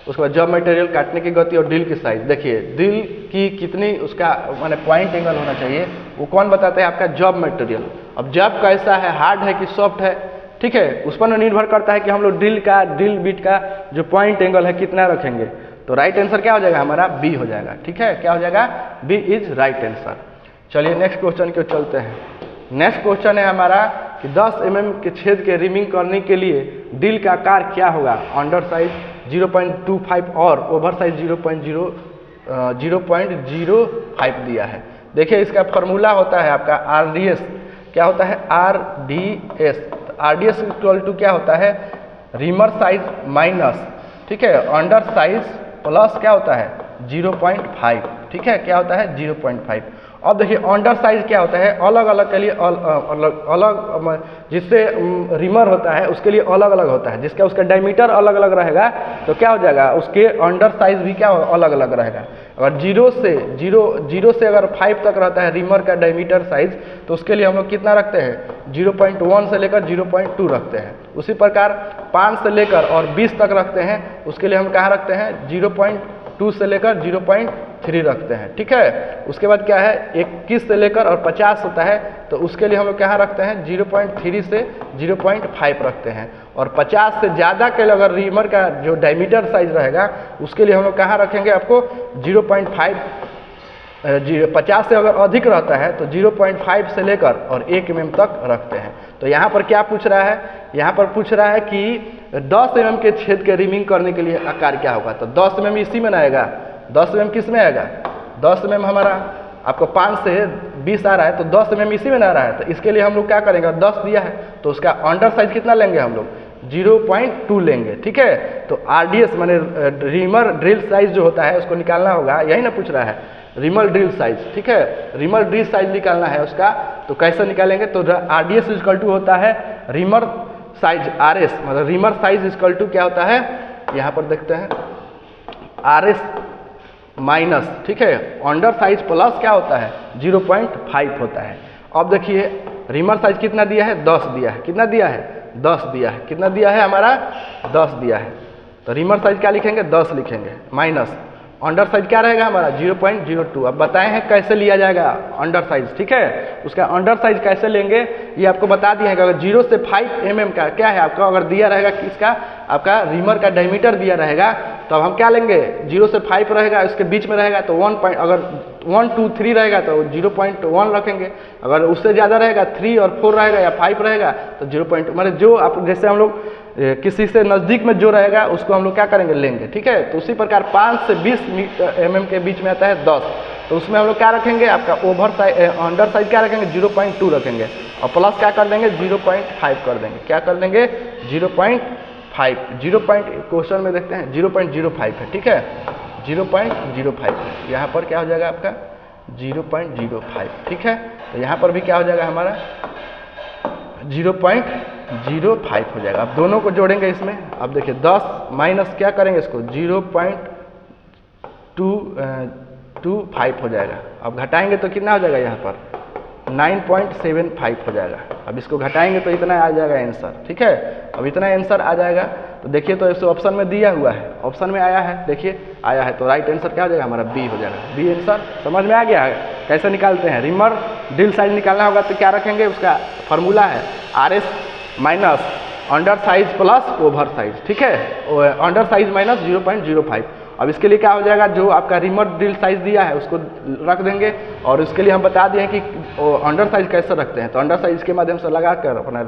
उसके बाद जॉब मटेरियल, काटने की गति और ड्रिल की साइज। देखिए, ड्रिल की कितनी उसका माने पॉइंट एंगल होना चाहिए, वो कौन बताता है, आपका जॉब मटेरियल। अब जॉब कैसा है, हार्ड है कि सॉफ्ट है, ठीक है, उस पर निर्भर करता है कि हम लोग ड्रिल बिट का जो पॉइंट एंगल है कितना रखेंगे। तो राइट आंसर क्या हो जाएगा हमारा, बी हो जाएगा। ठीक है, क्या हो जाएगा, बी इज राइट आंसर। चलिए नेक्स्ट क्वेश्चन को चलते हैं। नेक्स्ट क्वेश्चन है हमारा कि 10 mm के छेद के रिमिंग करने के लिए ड्रिल का आकार क्या होगा। अंडर साइज 0.25 और ओवर साइज 0.05 दिया है। देखिए, इसका फॉर्मूला होता है आपका RDS। क्या होता है, RDS। RDS इक्वल टू क्या होता है, रिमर साइज माइनस, ठीक है, अंडर साइज प्लस क्या होता है 0.5। ठीक ठीक है, क्या होता है 0.5। अब देखिए अंडर साइज क्या होता है, अलग अलग के लिए अलग जिससे रिमर होता है उसके लिए अलग अलग होता है, जिसका उसका डायमीटर अलग अलग रहेगा तो क्या हो जाएगा उसके अंडर साइज भी क्या अलग अलग रहेगा। अगर जीरो से अगर 5 तक रहता है रिमर का डायमीटर साइज तो उसके लिए हम लोग कितना रखते हैं 0.1 से लेकर 0.2 रखते हैं। उसी प्रकार 5 से लेकर और 20 तक रखते हैं, उसके लिए हम कहाँ रखते हैं 0.2 से लेकर 0.3 रखते हैं, ठीक है। उसके बाद क्या है 21 से लेकर और 50 होता है तो उसके लिए हम लोग कहाँ रखते हैं 0.3 से 0.5 रखते हैं। और 50 से ज़्यादा के लिए अगर रिमर का जो डायमीटर साइज रहेगा उसके लिए हम लोग कहाँ रखेंगे आपको 0.5। 50 से अगर अधिक रहता है तो 0.5 से लेकर और 1 mm तक रखते हैं। तो यहाँ पर क्या पूछ रहा है, यहाँ पर पूछ रहा है कि 10 mm के छेद के रिमिंग करने के लिए आकार क्या होगा। तो 10 mm इसी में ना आएगा, 10 mm किस में आएगा, 10 mm हमारा आपको 5 से 20 आ रहा है तो 10 mm इसी में ना आ रहा है। तो इसके लिए हम लोग क्या करेंगे, 10 दिया है तो उसका अंडर साइज कितना लेंगे हम लोग 0.2 लेंगे, ठीक है। तो RDS माने रिमर ड्रिल साइज जो होता है उसको निकालना होगा, यही ना पूछ रहा है रिमर ड्रिल साइज, ठीक है। रिमर ड्रिल साइज निकालना है उसका, तो कैसे निकालेंगे, तो RDS इक्वल टू होता है रिमर साइज RS, मतलब रिमर साइज इक्वल टू क्या होता है, यहाँ पर देखते हैं RS माइनस, ठीक है, अंडर साइज प्लस क्या होता है 0.5 होता है। अब देखिए रिमर साइज कितना दिया है 10 दिया है, कितना दिया है 10 दिया है, कितना दिया है हमारा 10 दिया है। तो रिमर साइज क्या लिखेंगे 10 लिखेंगे माइनस अंडर साइज क्या रहेगा हमारा 0.02। अब बताए हैं कैसे लिया जाएगा अंडर साइज, ठीक है। उसका अंडर साइज कैसे लेंगे ये आपको बता दिया है कि अगर 0 से 5 mm का क्या है आपका, अगर दिया रहेगा किसका आपका रिमर का डायमीटर दिया रहेगा तो अब हम क्या लेंगे 0 से 5 रहेगा, इसके बीच में रहेगा तो 1 अगर 1 2 3 रहेगा तो 0.1 रखेंगे, अगर उससे ज़्यादा रहेगा 3 और 4 रहेगा या 5 रहेगा तो 0. मतलब जो आप जैसे हम लोग किसी से नज़दीक में जो रहेगा उसको हम लोग क्या करेंगे लेंगे, ठीक है। तो उसी प्रकार 5 से 20 mm के बीच में आता है 10, तो उसमें हम लोग क्या रखेंगे आपका ओवर साइज अंडर साइज क्या रखेंगे 0.2 रखेंगे और प्लस क्या कर देंगे 0.5 कर देंगे, क्या कर देंगे 0.5 क्वेश्चन में देखते हैं 0.05 है, ठीक है 0.05 है। यहाँ पर क्या हो जाएगा आपका 0.05, ठीक है। तो यहाँ पर भी क्या हो जाएगा हमारा 0.05 हो जाएगा। अब दोनों को जोड़ेंगे इसमें, अब देखिए 10 माइनस क्या करेंगे इसको 0.225 हो जाएगा। अब घटाएंगे तो कितना हो जाएगा यहाँ पर 9.75 हो जाएगा। अब इसको घटाएंगे तो इतना आ जाएगा आंसर, ठीक है। अब इतना आंसर आ जाएगा तो देखिए तो इस ऑप्शन में दिया हुआ है, ऑप्शन में आया है, देखिए आया है तो राइट आंसर क्या हो जाएगा हमारा बी हो जाएगा। बी आंसर समझ में आ गया है कैसे निकालते हैं। रिमर ड्रिल साइज निकालना होगा तो क्या रखेंगे, उसका फार्मूला है RS minus under size plus over size, ठीक है, अंडर साइज माइनस 0.05। अब इसके लिए क्या हो जाएगा, जो आपका रिमर ड्रिल साइज दिया है उसको रख देंगे और इसके लिए हम बता दिए कि अंडर साइज कैसे रखते हैं, तो अंडर साइज के माध्यम से लगा कर अपना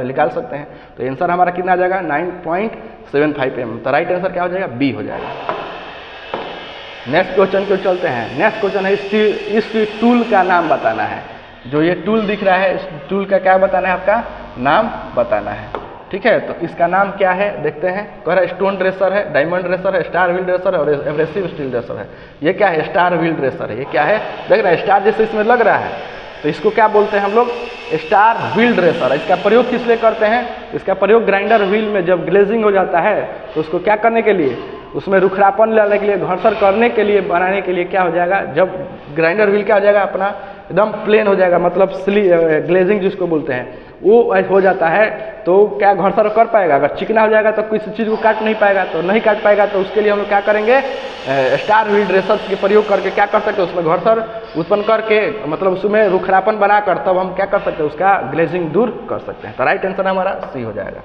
निकाल सकते हैं। तो आंसर हमारा कितना आ जाएगा 9.75 mm। तो राइट आंसर क्या हो जाएगा बी हो जाएगा। नेक्स्ट क्वेश्चन को चलते हैं। नेक्स्ट क्वेश्चन है इस टूल का नाम बताना है। जो ये टूल दिख रहा है इस टूल का क्या बताना है, आपका नाम बताना है, ठीक है। तो इसका नाम क्या है देखते हैं। कह रहा है स्टोन ड्रेसर है, डायमंड ड्रेसर है, स्टार व्हील ड्रेसर है और एब्रेसिव स्टील ड्रेसर है। ये क्या है स्टार व्हील ड्रेसर है। ये क्या है देख रहे हैं स्टार जैसे इसमें लग रहा है, तो इसको क्या बोलते हैं हम लोग स्टार व्हील ड्रेसर। इसका प्रयोग किस लिए करते हैं, इसका प्रयोग ग्राइंडर व्हील में जब ग्लेजिंग हो जाता है तो उसको क्या करने के लिए, उसमें रुखरापन लाने के लिए, घर्षण करने के लिए, बनाने के लिए क्या हो जाएगा, जब ग्राइंडर व्हील क्या हो जाएगा अपना एकदम प्लेन हो जाएगा, मतलब ग्लेजिंग जिसको बोलते हैं वो हो जाता है तो क्या घर्षण कर पाएगा। अगर चिकना हो जाएगा तो किसी चीज़ को काट नहीं पाएगा, तो नहीं काट पाएगा तो उसके लिए हम लोग क्या करेंगे स्टार व्हील ड्रेसर के प्रयोग करके क्या कर सकते हैं, उसमें घर्षण उत्पन्न करके मतलब उसमें रुखरापन बनाकर तब हम क्या कर सकते हैं उसका ग्लेजिंग दूर कर सकते हैं। तो राइट आंसर हमारा सी हो जाएगा।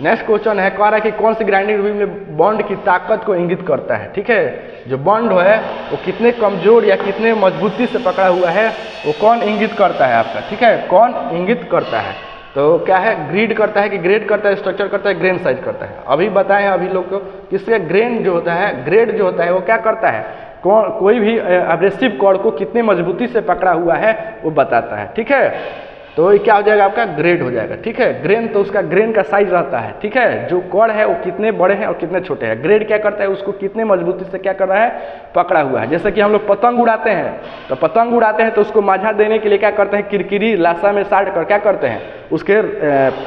नेक्स्ट क्वेश्चन है, कह रहा है कि कौन सी ग्राइंडिंग व्हील में बॉन्ड की ताकत को इंगित करता है, ठीक है। जो बॉन्ड है वो कितने कमजोर या कितने मजबूती से पकड़ा हुआ है वो कौन इंगित करता है आपका, ठीक है, कौन इंगित करता है। तो क्या है ग्रिड करता है कि ग्रेड करता है, स्ट्रक्चर करता है, ग्रेन साइज करता है। अभी बताएं अभी लोग को किसके ग्रेन जो होता है, ग्रेड जो होता है वो क्या करता है, कोई भी एब्रेसिव कॉर्ड को कितने मजबूती से पकड़ा हुआ है वो बताता है, ठीक है। तो ये क्या हो जाएगा आपका ग्रेड हो जाएगा। ठीक है, ग्रेन तो उसका ग्रेन का साइज रहता है। ठीक है, जो कण है वो कितने बड़े हैं और कितने छोटे हैं। ग्रेड क्या करता है, उसको कितने मजबूती से क्या कर रहा है, पकड़ा हुआ है। जैसे कि हम लोग पतंग उड़ाते हैं, तो पतंग उड़ाते हैं तो उसको माझा देने के लिए क्या करते हैं, किरकिरी लाशा में साट कर क्या करते हैं, उसके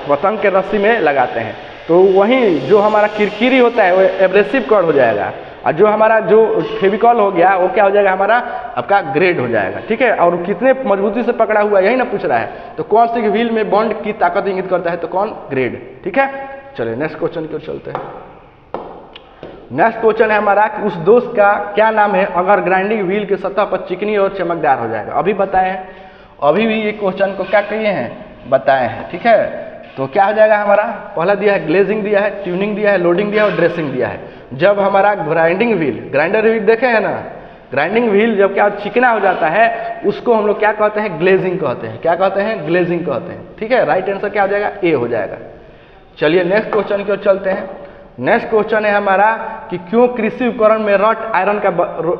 पतंग के रस्सी में लगाते हैं। तो वहीं जो हमारा किरकिरी होता है वो एब्रेसिव कण हो जाएगा, और जो हमारा जो फेविकॉल हो गया वो क्या हो जाएगा, हमारा आपका ग्रेड हो जाएगा। ठीक है, और कितने मजबूती से पकड़ा हुआ है यही ना पूछ रहा है। तो कौन सी व्हील में बॉन्ड की ताकत इंगित करता है, तो कौन, ग्रेड। ठीक है, चलिए नेक्स्ट क्वेश्चन की ओर चलते हैं। नेक्स्ट क्वेश्चन है हमारा कि उस दोस्त का क्या नाम है अगर ग्राइंडिंग व्हील की सतह पर चिकनी और चमकदार हो जाएगा। अभी बताए हैं, अभी भी ये क्वेश्चन को क्या किए हैं, बताए हैं। ठीक है, तो क्या हो जाएगा हमारा, पहला दिया है ग्लेजिंग दिया है, ट्यूनिंग दिया है, लोडिंग दिया है और ड्रेसिंग दिया है। जब हमारा ग्राइंडिंग व्हील, ग्राइंडर व्हील देखे हैं ना, ग्राइंडिंग व्हील जब क्या चिकना हो जाता है उसको हम लोग क्या कहते हैं, ग्लेजिंग कहते हैं। क्या कहते हैं, ग्लेजिंग कहते हैं। ठीक है, राइट आंसर क्या हो जाएगा, ए हो जाएगा। चलिए नेक्स्ट क्वेश्चन की ओर चलते हैं। नेक्स्ट क्वेश्चन है हमारा कि क्यों कृषि उपकरण में रॉट आयरन का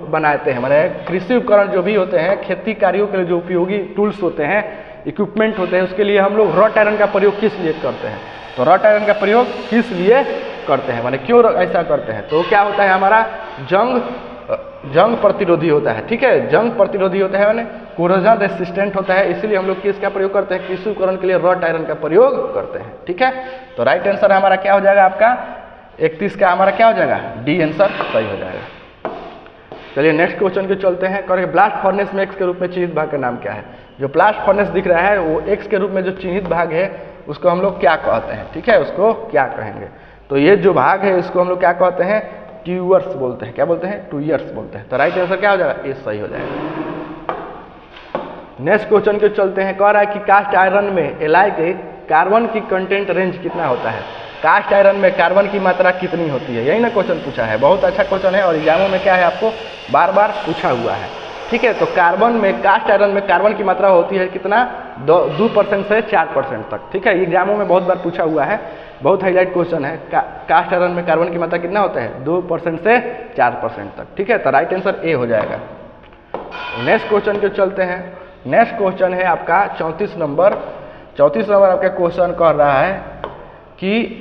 बनाते हैं। माने कृषि उपकरण जो भी होते हैं, खेती कार्यों के लिए जो उपयोगी टूल्स होते हैं, इक्विपमेंट होते हैं, उसके लिए हम लोग रॉट आयरन का प्रयोग किस लिए करते हैं। तो रॉट आयरन का प्रयोग किस लिए करते हैं, माने क्यों ऐसा करते हैं। तो क्या होता है हमारा, जंग प्रतिरोधी होता है। ठीक है, जंग प्रतिरोधी होता है, माने कोरोजन रेसिस्टेंट होता है, इसलिए हम लोग किसका प्रयोग करते हैं, कृषि उपकरण के लिए रॉट आयरन का प्रयोग करते हैं। ठीक है, तो राइट आंसर हमारा क्या हो जाएगा, आपका 31 का हमारा क्या हो जाएगा, डी आंसर सही हो जाएगा। चलिए नेक्स्ट क्वेश्चन के चलते हैं। करेंगे ब्लास्ट फर्नेस में एक्स के रूप में चिन्हित भाग का नाम क्या है। जो ब्लास्ट फर्नेस दिख रहा है वो एक्स के रूप में जो चिन्हित भाग है उसको हम लोग क्या कहते हैं। ठीक है, उसको क्या कहेंगे, तो ये जो भाग है इसको हम लोग क्या कहते हैं, ट्यूअर्स बोलते हैं। क्या बोलते हैं, ट्यूअर्स बोलते हैं। तो राइट आंसर क्या हो जाएगा, ये सही हो जाएगा। नेक्स्ट क्वेश्चन के चलते हैं। कह रहा है कि कास्ट आयरन में एलॉय के कार्बन की कंटेंट रेंज कितना होता है। कास्ट आयरन में कार्बन की मात्रा कितनी होती है, यही ना क्वेश्चन पूछा है। बहुत अच्छा क्वेश्चन है और एग्जामों में क्या है आपको बार बार पूछा हुआ है। ठीक है, तो कार्बन में, कास्ट आयरन में कार्बन की मात्रा होती है कितना, 2% से 4% तक। ठीक है, एग्जामों में बहुत बार पूछा हुआ है, बहुत हाईलाइट क्वेश्चन है। कास्ट आयरन में कार्बन की मात्रा कितना होता है, 2% से 4% तक। ठीक है, तो राइट आंसर ए हो जाएगा। नेक्स्ट क्वेश्चन के चलते हैं। नेक्स्ट क्वेश्चन है आपका 34 नंबर। 34 नंबर आपका क्वेश्चन कह रहा है कि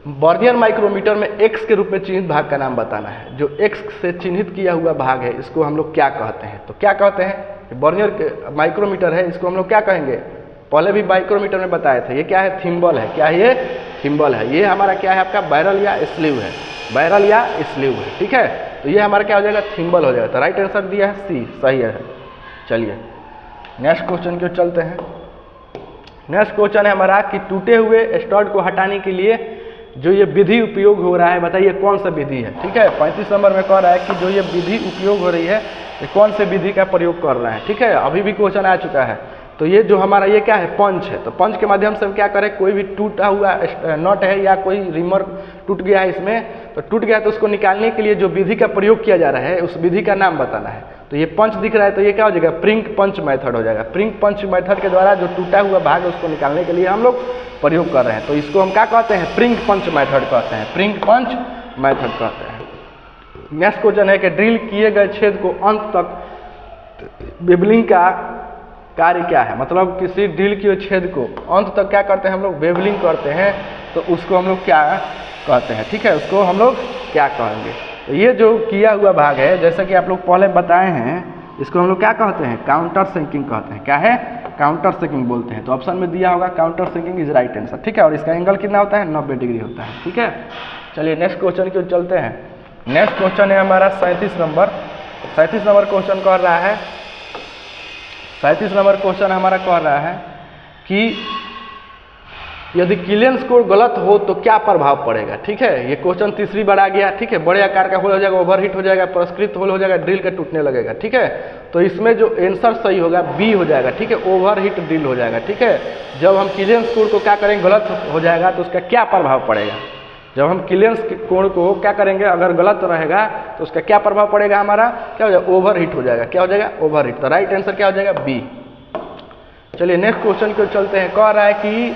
वर्नियर माइक्रोमीटर में एक्स के रूप में चिन्हित भाग का नाम बताना है। जो एक्स से चिन्हित किया हुआ भाग है इसको हम लोग क्या कहते हैं। तो क्या कहते हैं, वर्नियर माइक्रोमीटर है, इसको हम लोग क्या कहेंगे, पहले भी माइक्रोमीटर में बताए थे। ये क्या है, थिम्बल है। क्या है ये, थिम्बल है। ये हमारा क्या है, आपका बैरल या स्लीव है, बैरल या स्लीव है। ठीक है, तो ये हमारा क्या हो जाएगा, थिम्बल हो जाएगा। तो राइट आंसर दिया है सी, सही है। चलिए नेक्स्ट क्वेश्चन की ओर चलते हैं। नेक्स्ट क्वेश्चन है हमारा कि टूटे हुए स्टड को हटाने के लिए जो ये विधि उपयोग हो रहा है, बताइए कौन सा विधि है। ठीक है, 35 नंबर में कह रहा है कि जो ये विधि उपयोग हो रही है ये कौन से विधि का प्रयोग कर रहे हैं। ठीक है, अभी भी क्वेश्चन आ चुका है। तो ये जो हमारा ये क्या है, पंच है। तो पंच के माध्यम से हम क्या करें, कोई भी टूटा हुआ नट है या कोई रिमर टूट गया है इसमें, तो टूट गया तो उसको निकालने के लिए जो विधि का प्रयोग किया जा रहा है उस विधि का नाम बताना है। तो ये पंच दिख रहा है तो ये क्या हो जाएगा, प्रिंक पंच मेथड हो जाएगा। प्रिंक पंच मेथड के द्वारा जो टूटा हुआ भाग है उसको निकालने के लिए हम लोग प्रयोग कर रहे हैं। तो इसको हम क्या कहते हैं, प्रिंक पंच मेथड कहते हैं, प्रिंक पंच मेथड कहते हैं। नेक्स्ट क्वेश्चन है कि ड्रिल किए गए छेद को अंत तक बेवलिंग का कार्य क्या है। मतलब किसी ड्रिल किए छेद को अंत तक क्या करते हैं हम लोग, बेवलिंग करते हैं। तो उसको हम लोग क्या कहते हैं। ठीक है, उसको हम लोग क्या कहेंगे। तो ये जो किया हुआ भाग है, जैसा कि आप लोग पहले बताए हैं, इसको हम लोग क्या कहते हैं, काउंटर सिंकिंग कहते हैं। क्या है, काउंटर सिंकिंग बोलते हैं। तो ऑप्शन में दिया होगा countersinking is right answer. ठीक है, और इसका एंगल कितना होता है, 90 डिग्री होता है। ठीक है, चलिए नेक्स्ट क्वेश्चन की ओर चलते हैं। नेक्स्ट क्वेश्चन है हमारा 37 नंबर। 37 नंबर क्वेश्चन कह रहा है, 37 नंबर क्वेश्चन हमारा कह रहा है कि यदि क्लियरेंस कोड गलत हो तो क्या प्रभाव पड़ेगा। ठीक है, ये क्वेश्चन तीसरी बार आ गया। ठीक है, बड़े आकार का होल हो जाएगा, ओवरहीट हो जाएगा, पुरस्कृत होल हो जाएगा, ड्रिल का टूटने लगेगा। ठीक है, तो इसमें जो आंसर सही होगा बी हो जाएगा। ठीक है, ओवरहीट ड्रिल हो जाएगा। ठीक है, जब हम क्लियरेंस कोड को क्या करेंगे, गलत हो जाएगा तो उसका क्या प्रभाव पड़ेगा। जब हम क्लियरेंस कोड को क्या करेंगे, अगर गलत रहेगा तो उसका क्या प्रभाव पड़ेगा, हमारा क्या हो जाएगा, ओवरहीट हो जाएगा। क्या हो जाएगा, ओवरहीट। तो राइट आंसर क्या हो जाएगा, बी। चलिए नेक्स्ट क्वेश्चन को चलते हैं। कह रहा है कि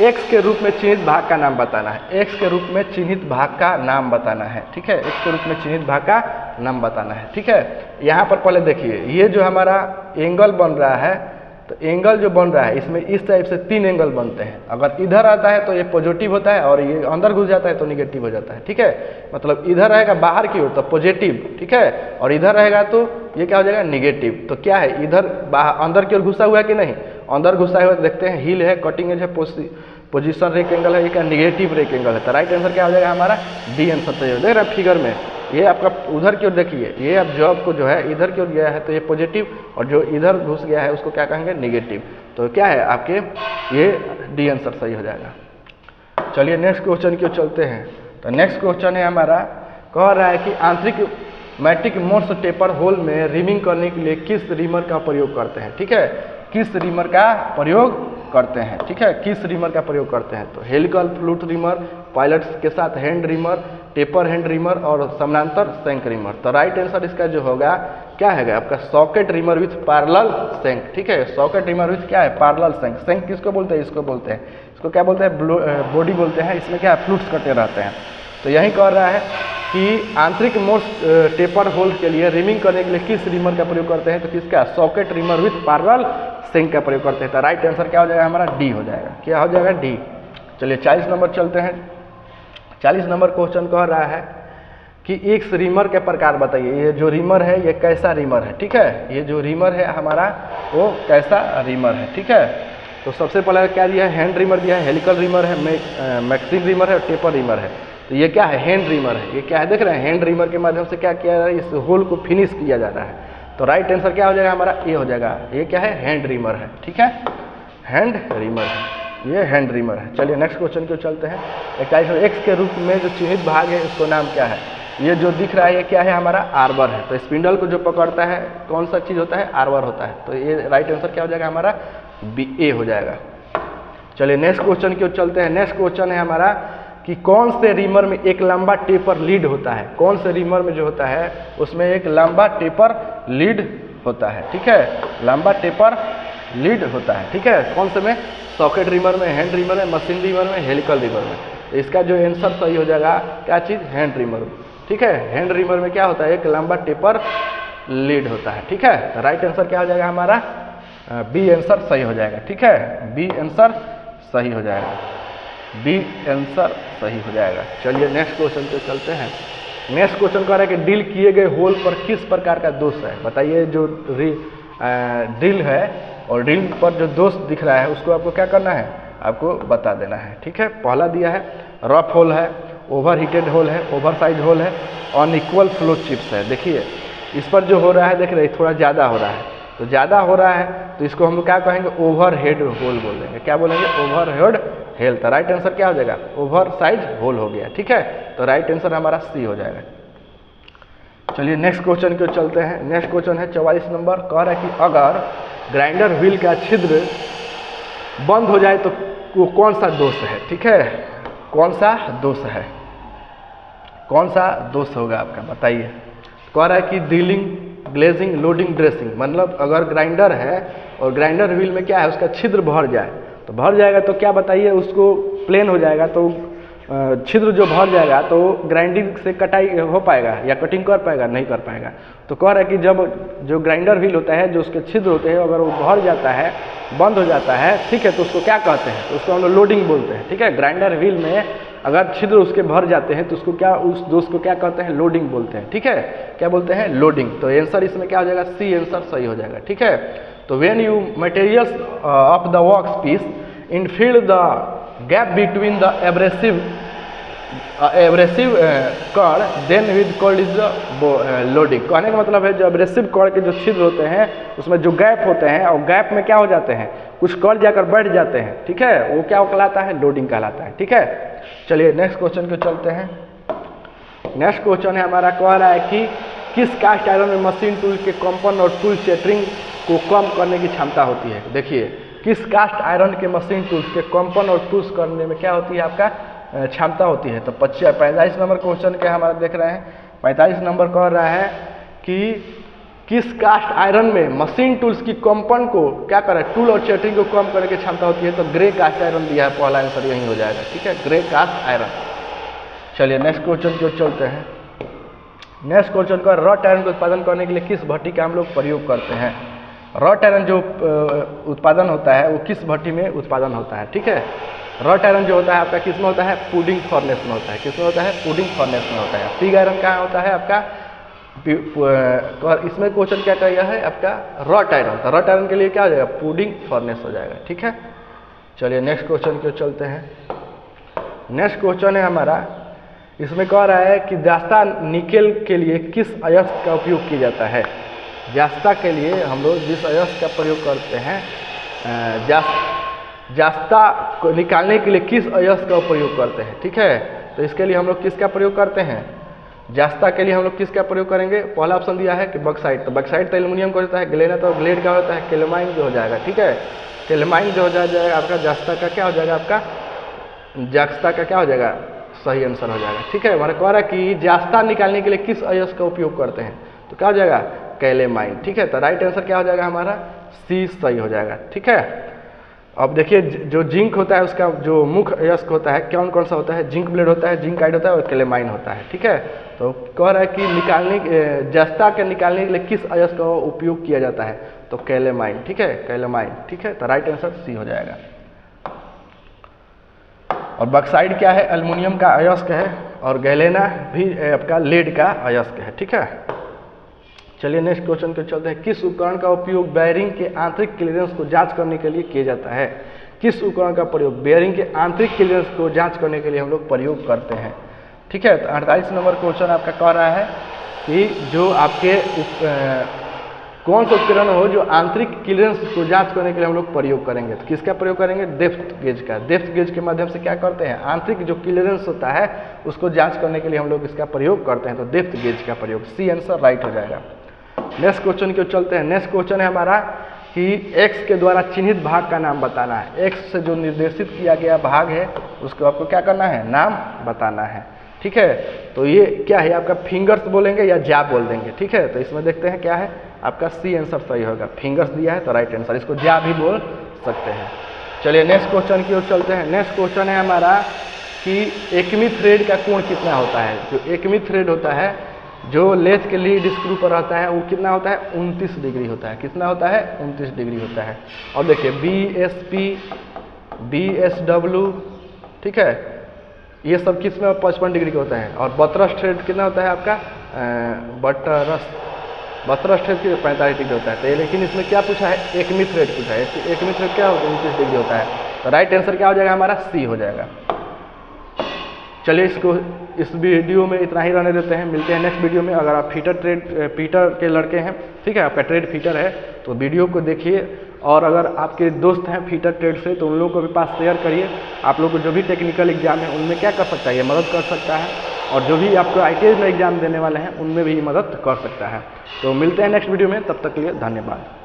एक्स के रूप में चिन्हित भाग का नाम बताना है। एक्स के रूप में चिन्हित भाग का नाम बताना है। ठीक है, एक्स के रूप में चिन्हित भाग का नाम बताना है। ठीक है, यहाँ पर पहले देखिए, ये जो हमारा एंगल बन रहा है तो एंगल जो बन रहा है इसमें इस टाइप से 3 एंगल बनते हैं। अगर इधर आता है तो ये पॉजिटिव होता है और ये अंदर घुस जाता है तो निगेटिव हो जाता है, ठीक है। मतलब इधर रहेगा बाहर की ओर तो पॉजिटिव, ठीक है, और इधर रहेगा तो ये क्या हो जाएगा निगेटिव। तो क्या है, इधर बाहर अंदर की ओर घुसा हुआ है कि नहीं, अंदर घुसा हुआ देखते हैं, हील है, कटिंग एज है, पोजीशन रेक एंगल है, ये क्या निगेटिव रेक एंगल है। तो राइट आंसर क्या हो जाएगा हमारा डी आंसर सही हो जाएगा। फिगर में ये आपका उधर की ओर देखिए, ये अब जो आपको जो है इधर की ओर गया है तो ये पॉजिटिव, और जो इधर घुस गया है उसको क्या कहेंगे निगेटिव। तो क्या है आपके ये डी आंसर सही हो जाएगा। चलिए नेक्स्ट क्वेश्चन की ओर चलते हैं। तो नेक्स्ट क्वेश्चन है हमारा, कह रहा है कि आंतरिक मैट्रिक मोर्स टेपर होल में रिमिंग करने के लिए किस रिमर का प्रयोग करते हैं, ठीक है, किस रिमर का प्रयोग करते हैं, ठीक है, किस रिमर का प्रयोग करते हैं। तो हेलिकल फ्लूट रिमर, पायलट्स के साथ hand reamer, taper hand reamer और समानांतर शंक रिमर। तो राइट आंसर इसका जो होगा क्या है आपका सॉकेट रिमर विथ पैरेलल शंक, ठीक है, सॉकेट रिमर विथ क्या है पैरेलल शंक। शंक किसको बोलते हैं, इसको बोलते हैं, इसको क्या बोलते हैं बॉडी बोलते हैं, इसमें क्या फ्लूट्स कटे रहते हैं। तो यही कह रहा है कि आंतरिक मोर्स टेपर होल के लिए रिमिंग करने के लिए किस रिमर का प्रयोग करते हैं, तो किसका सॉकेट रिमर विथ पैरेलल शंक का प्रयोग करते हैं। तो राइट आंसर क्या हो जाएगा हमारा डी हो जाएगा, क्या हो जाएगा डी। चलिए 40 नंबर चलते हैं। 40 नंबर क्वेश्चन कह रहा है कि एक रिमर के प्रकार बताइए। ये जो रिमर है ये कैसा रिमर है, ठीक है, ये जो रिमर है हमारा वो कैसा रिमर है, ठीक है। तो सबसे पहले क्या दिया है, हैंड रिमर दिया है, हेलिकल रिमर है, मैक्सिम रिमर है और टेपर रिमर है। तो ये क्या है हैंड रिमर है, ये क्या है देख रहे हैं, हैंड रिमर के माध्यम से क्या किया जा रहा है, इस होल को फिनिश किया जा रहा है। तो राइट आंसर क्या हो जाएगा हमारा ए हो जाएगा, ये क्या है हैंड रिमर है, ठीक है, हैंड रिमर है, ये हैंड रिमर है। चलिए नेक्स्ट क्वेश्चन को चलते हैं। 41 एक्स के रूप में जो चिन्हित भाग है उसको नाम क्या है। ये जो दिख रहा है ये क्या है हमारा आर्बर है। तो स्पिंडल को जो पकड़ता है कौन सा चीज़ होता है, आर्बर होता है। तो ये राइट आंसर क्या हो जाएगा हमारा बी ए हो जाएगा। चलिए नेक्स्ट क्वेश्चन की ओर चलते हैं। नेक्स्ट क्वेश्चन है हमारा कि कौन से रिमर में एक लंबा टेपर लीड होता है, कौन से रिमर में जो होता है उसमें एक लंबा टेपर लीड होता है, ठीक है, लंबा टेपर लीड होता है, ठीक है। कौन से में, सॉकेट रिमर में, हैंड रिमर में, मशीन रिमर में, हेलिकल रिमर में। तो इसका जो आंसर सही हो जाएगा क्या चीज़, हैंड रिमर में, ठीक है। हैंड रिमर में क्या होता है, एक लंबा टेपर लीड होता है, ठीक है। राइट आंसर क्या हो जाएगा हमारा बी आंसर सही हो जाएगा, ठीक है, बी आंसर सही हो जाएगा, बी आंसर सही हो जाएगा। चलिए नेक्स्ट क्वेश्चन पे चलते हैं। नेक्स्ट क्वेश्चन कह रहा है कि ड्रिल किए गए होल पर किस प्रकार का दोष है। बताइए जो ड्रिल है और ड्रिल पर जो दोष दिख रहा है उसको आपको क्या करना है, आपको बता देना है, ठीक है। पहला दिया है रफ होल है, ओवर हीटेड होल है, ओवर साइज होल है, अनइक्वल फ्लो चिप्स है। देखिए इस पर जो हो रहा है देख रहे थोड़ा ज़्यादा हो रहा है, तो ज़्यादा हो रहा है तो इसको हम लोग क्या कहेंगे ओवर हेड होल बोलेंगे, क्या बोलेंगे ओवर हेड हेल। तो राइट आंसर क्या हो जाएगा ओवर साइज होल हो गया, ठीक है। तो राइट आंसर हमारा सी हो जाएगा। चलिए नेक्स्ट क्वेश्चन की ओर चलते हैं। नेक्स्ट क्वेश्चन है 44 नंबर, कह रहा है कि अगर ग्राइंडर व्हील का छिद्र बंद हो जाए तो वो कौन सा दोष है, ठीक है, कौन सा दोष है, कौन सा दोष होगा आपका बताइए। कह रहा है कि ड्रिलिंग, ग्लेजिंग, लोडिंग, ड्रेसिंग। मतलब अगर ग्राइंडर है और ग्राइंडर व्हील में क्या है उसका छिद्र भर जाए, तो भर जाएगा तो क्या बताइए उसको प्लेन हो जाएगा, तो छिद्र जो भर जाएगा तो ग्राइंडिंग से कटाई हो पाएगा या कटिंग कर पाएगा, नहीं कर पाएगा। तो कह रहा है कि जब जो ग्राइंडर व्हील होता है जो उसके छिद्र होते हैं अगर वो भर जाता है, बंद हो जाता है, ठीक है, तो उसको क्या कहते हैं, तो उसको हम लोग लोडिंग बोलते हैं, ठीक है। ग्राइंडर व्हील में अगर छिद्र उसके भर जाते हैं तो उसको क्या, उस दोष को क्या कहते हैं, लोडिंग बोलते हैं, ठीक है, क्या बोलते हैं, लोडिंग। तो आंसर इसमें क्या हो जाएगा, सी आंसर सही हो जाएगा, ठीक है। तो when you materials of the work piece infill the gap between the abrasive कण then with called is the loading. कहने का मतलब है जो एब्रेसिव कण के जो छिद्र होते हैं उसमें जो गैप होते हैं और गैप में क्या हो जाते हैं, कुछ कण जाकर बैठ जाते हैं, ठीक है, वो क्या कहलाता है, लोडिंग कहलाता है, ठीक है। चलिए नेक्स्ट क्वेश्चन को चलते हैं। नेक्स्ट क्वेश्चन है हमारा, कह रहा है कि किस कास्ट आयरन में मशीन टूल के कंपन और टूल सेटरिंग को कम करने की क्षमता होती है। देखिए किस कास्ट आयरन के मशीन टूल्स के कंपन और टूल्स करने में क्या होती है आपका क्षमता होती है। तो 45 नंबर क्वेश्चन के हमारा देख रहे हैं। 45 नंबर कह रहा है कि किस कास्ट आयरन में मशीन टूल्स की कंपन को क्या करें, टूल और सेटरिंग को कम करने की क्षमता होती है। तो ग्रे कास्ट आयरन दिया है, पहला आंसर यही हो जाएगा, ठीक है, ग्रे कास्ट आयरन। चलिए नेक्स्ट क्वेश्चन को चलते हैं। नेक्स्ट क्वेश्चन का रॉट आयरन का उत्पादन करने के लिए किस भट्टी का हम लोग प्रयोग करते हैं। रॉट आयरन जो उत्पादन होता है वो किस भट्टी में उत्पादन होता है, ठीक है। रॉट आयरन जो होता है आपका किस में होता है, पुडिंग फर्नेस में होता है। किस में होता है, पुडिंग फर्नेस में होता है। पिग आयरन कहाँ होता है आपका, इसमें क्वेश्चन क्या करेगा है आपका रॉट आयरन। तो रॉट आयरन के लिए क्या हो जाएगा, पुडिंग फर्नेस हो जाएगा, ठीक है। चलिए नेक्स्ट क्वेश्चन की ओर चलते हैं। नेक्स्ट क्वेश्चन है हमारा, इसमें कह रहा है कि जास्ता निकेल के लिए किस अयस्क का उपयोग किया जाता है। जास्ता के लिए हम लोग जिस अयस्क का प्रयोग करते हैं, जास्ता को निकालने के लिए किस अयस्क का प्रयोग करते हैं, ठीक है। तो इसके लिए हम लोग किसका प्रयोग करते हैं, जास्ता के लिए हम लोग किसका प्रयोग करेंगे। पहला ऑप्शन दिया है कि बक्साइट, तो बक्साइट तो एल्युमिनियम का होता है, ग्लेना तो ग्लेड का होता है, केलेमाइन जो हो जाएगा, ठीक है। केलेमाइन जो हो जाएगा आपका जास्ता का क्या हो जाएगा, आपका जास्ता का क्या हो जाएगा, सही आंसर हो जाएगा, ठीक है। हमारा कह रहा है कि जास्ता निकालने के लिए किस अयस्क का उपयोग करते हैं, तो क्या हो जाएगा, केलेमाइन, ठीक है। तो राइट आंसर क्या हो जाएगा हमारा, सी सही हो जाएगा, ठीक है। अब देखिए जो जिंक होता है उसका जो मुख्य अयस्क होता है कौन कौन सा होता है, जिंक ब्लेड होता है, जिंक आइड होता है और केलेमाइन होता है, ठीक है। तो कह रहा है कि निकालने जास्ता के निकालने के लिए किस अयस्क का उपयोग किया जाता है, तो केलेमाइन, ठीक है, केलेमाइन, ठीक है। तो राइट आंसर सी हो जाएगा। और बक्साइड क्या है, एल्युमिनियम का अयस्क है, और गैलेना भी आपका लेड का अयस्क है, ठीक है। चलिए नेक्स्ट क्वेश्चन को चलते हैं। किस उपकरण का उपयोग बेयरिंग के आंतरिक क्लियरेंस को जांच करने के लिए किया जाता है। किस उपकरण का प्रयोग बेयरिंग के आंतरिक क्लियरेंस को जांच करने के लिए हम लोग प्रयोग करते हैं, ठीक है। तो 48 नंबर क्वेश्चन आपका कह रहा है कि जो आपके कौन सा उपकरण हो जो आंतरिक क्लियरेंस को जांच करने के लिए हम लोग प्रयोग करेंगे। तो किसका प्रयोग करेंगे, डेप्थ गेज का। डेप्थ गेज के माध्यम से क्या करते हैं, आंतरिक जो क्लियरेंस होता है उसको जांच करने के लिए हम लोग इसका प्रयोग करते हैं। तो डेप्थ गेज का प्रयोग, सी आंसर राइट हो जाएगा। नेक्स्ट क्वेश्चन की ओर चलते हैं। नेक्स्ट क्वेश्चन है हमारा कि x के द्वारा चिन्हित भाग का नाम बताना है। x से जो निर्देशित किया गया भाग है उसको आपको क्या करना है, नाम बताना है, ठीक है। तो ये क्या है आपका, फिंगर्स बोलेंगे या जा बोल देंगे, ठीक है। तो इसमें देखते हैं क्या है आपका, सी आंसर सही होगा। फिंगर्स दिया है तो राइट आंसर, इसको जा भी बोल सकते हैं। चलिए नेक्स्ट क्वेश्चन की ओर चलते हैं। नेक्स्ट क्वेश्चन है हमारा कि एकमी थ्रेड का कोण कितना होता है। जो एकमी थ्रेड होता है जो लेथ के लीड स्क्रू पर रहता है वो कितना होता है, 29 डिग्री होता है। कितना होता है, 29 डिग्री होता है। और देखिए BSP, BSW, ठीक है, ये सब किस में 55 डिग्री का होता है। और बतरस थ्रेड कितना होता है आपका, बतरस थ्रेड 45 डिग्री होता है। तो लेकिन इसमें क्या पूछा है, एकमी थ्रेड पूछा है। एकमी थ्रेड क्या होता है, 29 डिग्री होता है। तो राइट आंसर क्या हो जाएगा हमारा, सी हो जाएगा। चलिए इस वीडियो में इतना ही रहने देते हैं, मिलते हैं नेक्स्ट वीडियो में। अगर आप फीटर के लड़के हैं, ठीक है, आपका ट्रेड फीटर है तो वीडियो को देखिए, और अगर आपके दोस्त हैं फीटर ट्रेड से तो उन लोगों को भी पास शेयर करिए। आप लोग को जो भी टेक्निकल एग्जाम है उनमें क्या कर सकता है, ये मदद कर सकता है, और जो भी आपको ITI में एग्जाम देने वाले हैं उनमें भी मदद कर सकता है। तो मिलते हैं नेक्स्ट वीडियो में, तब तक के लिए धन्यवाद।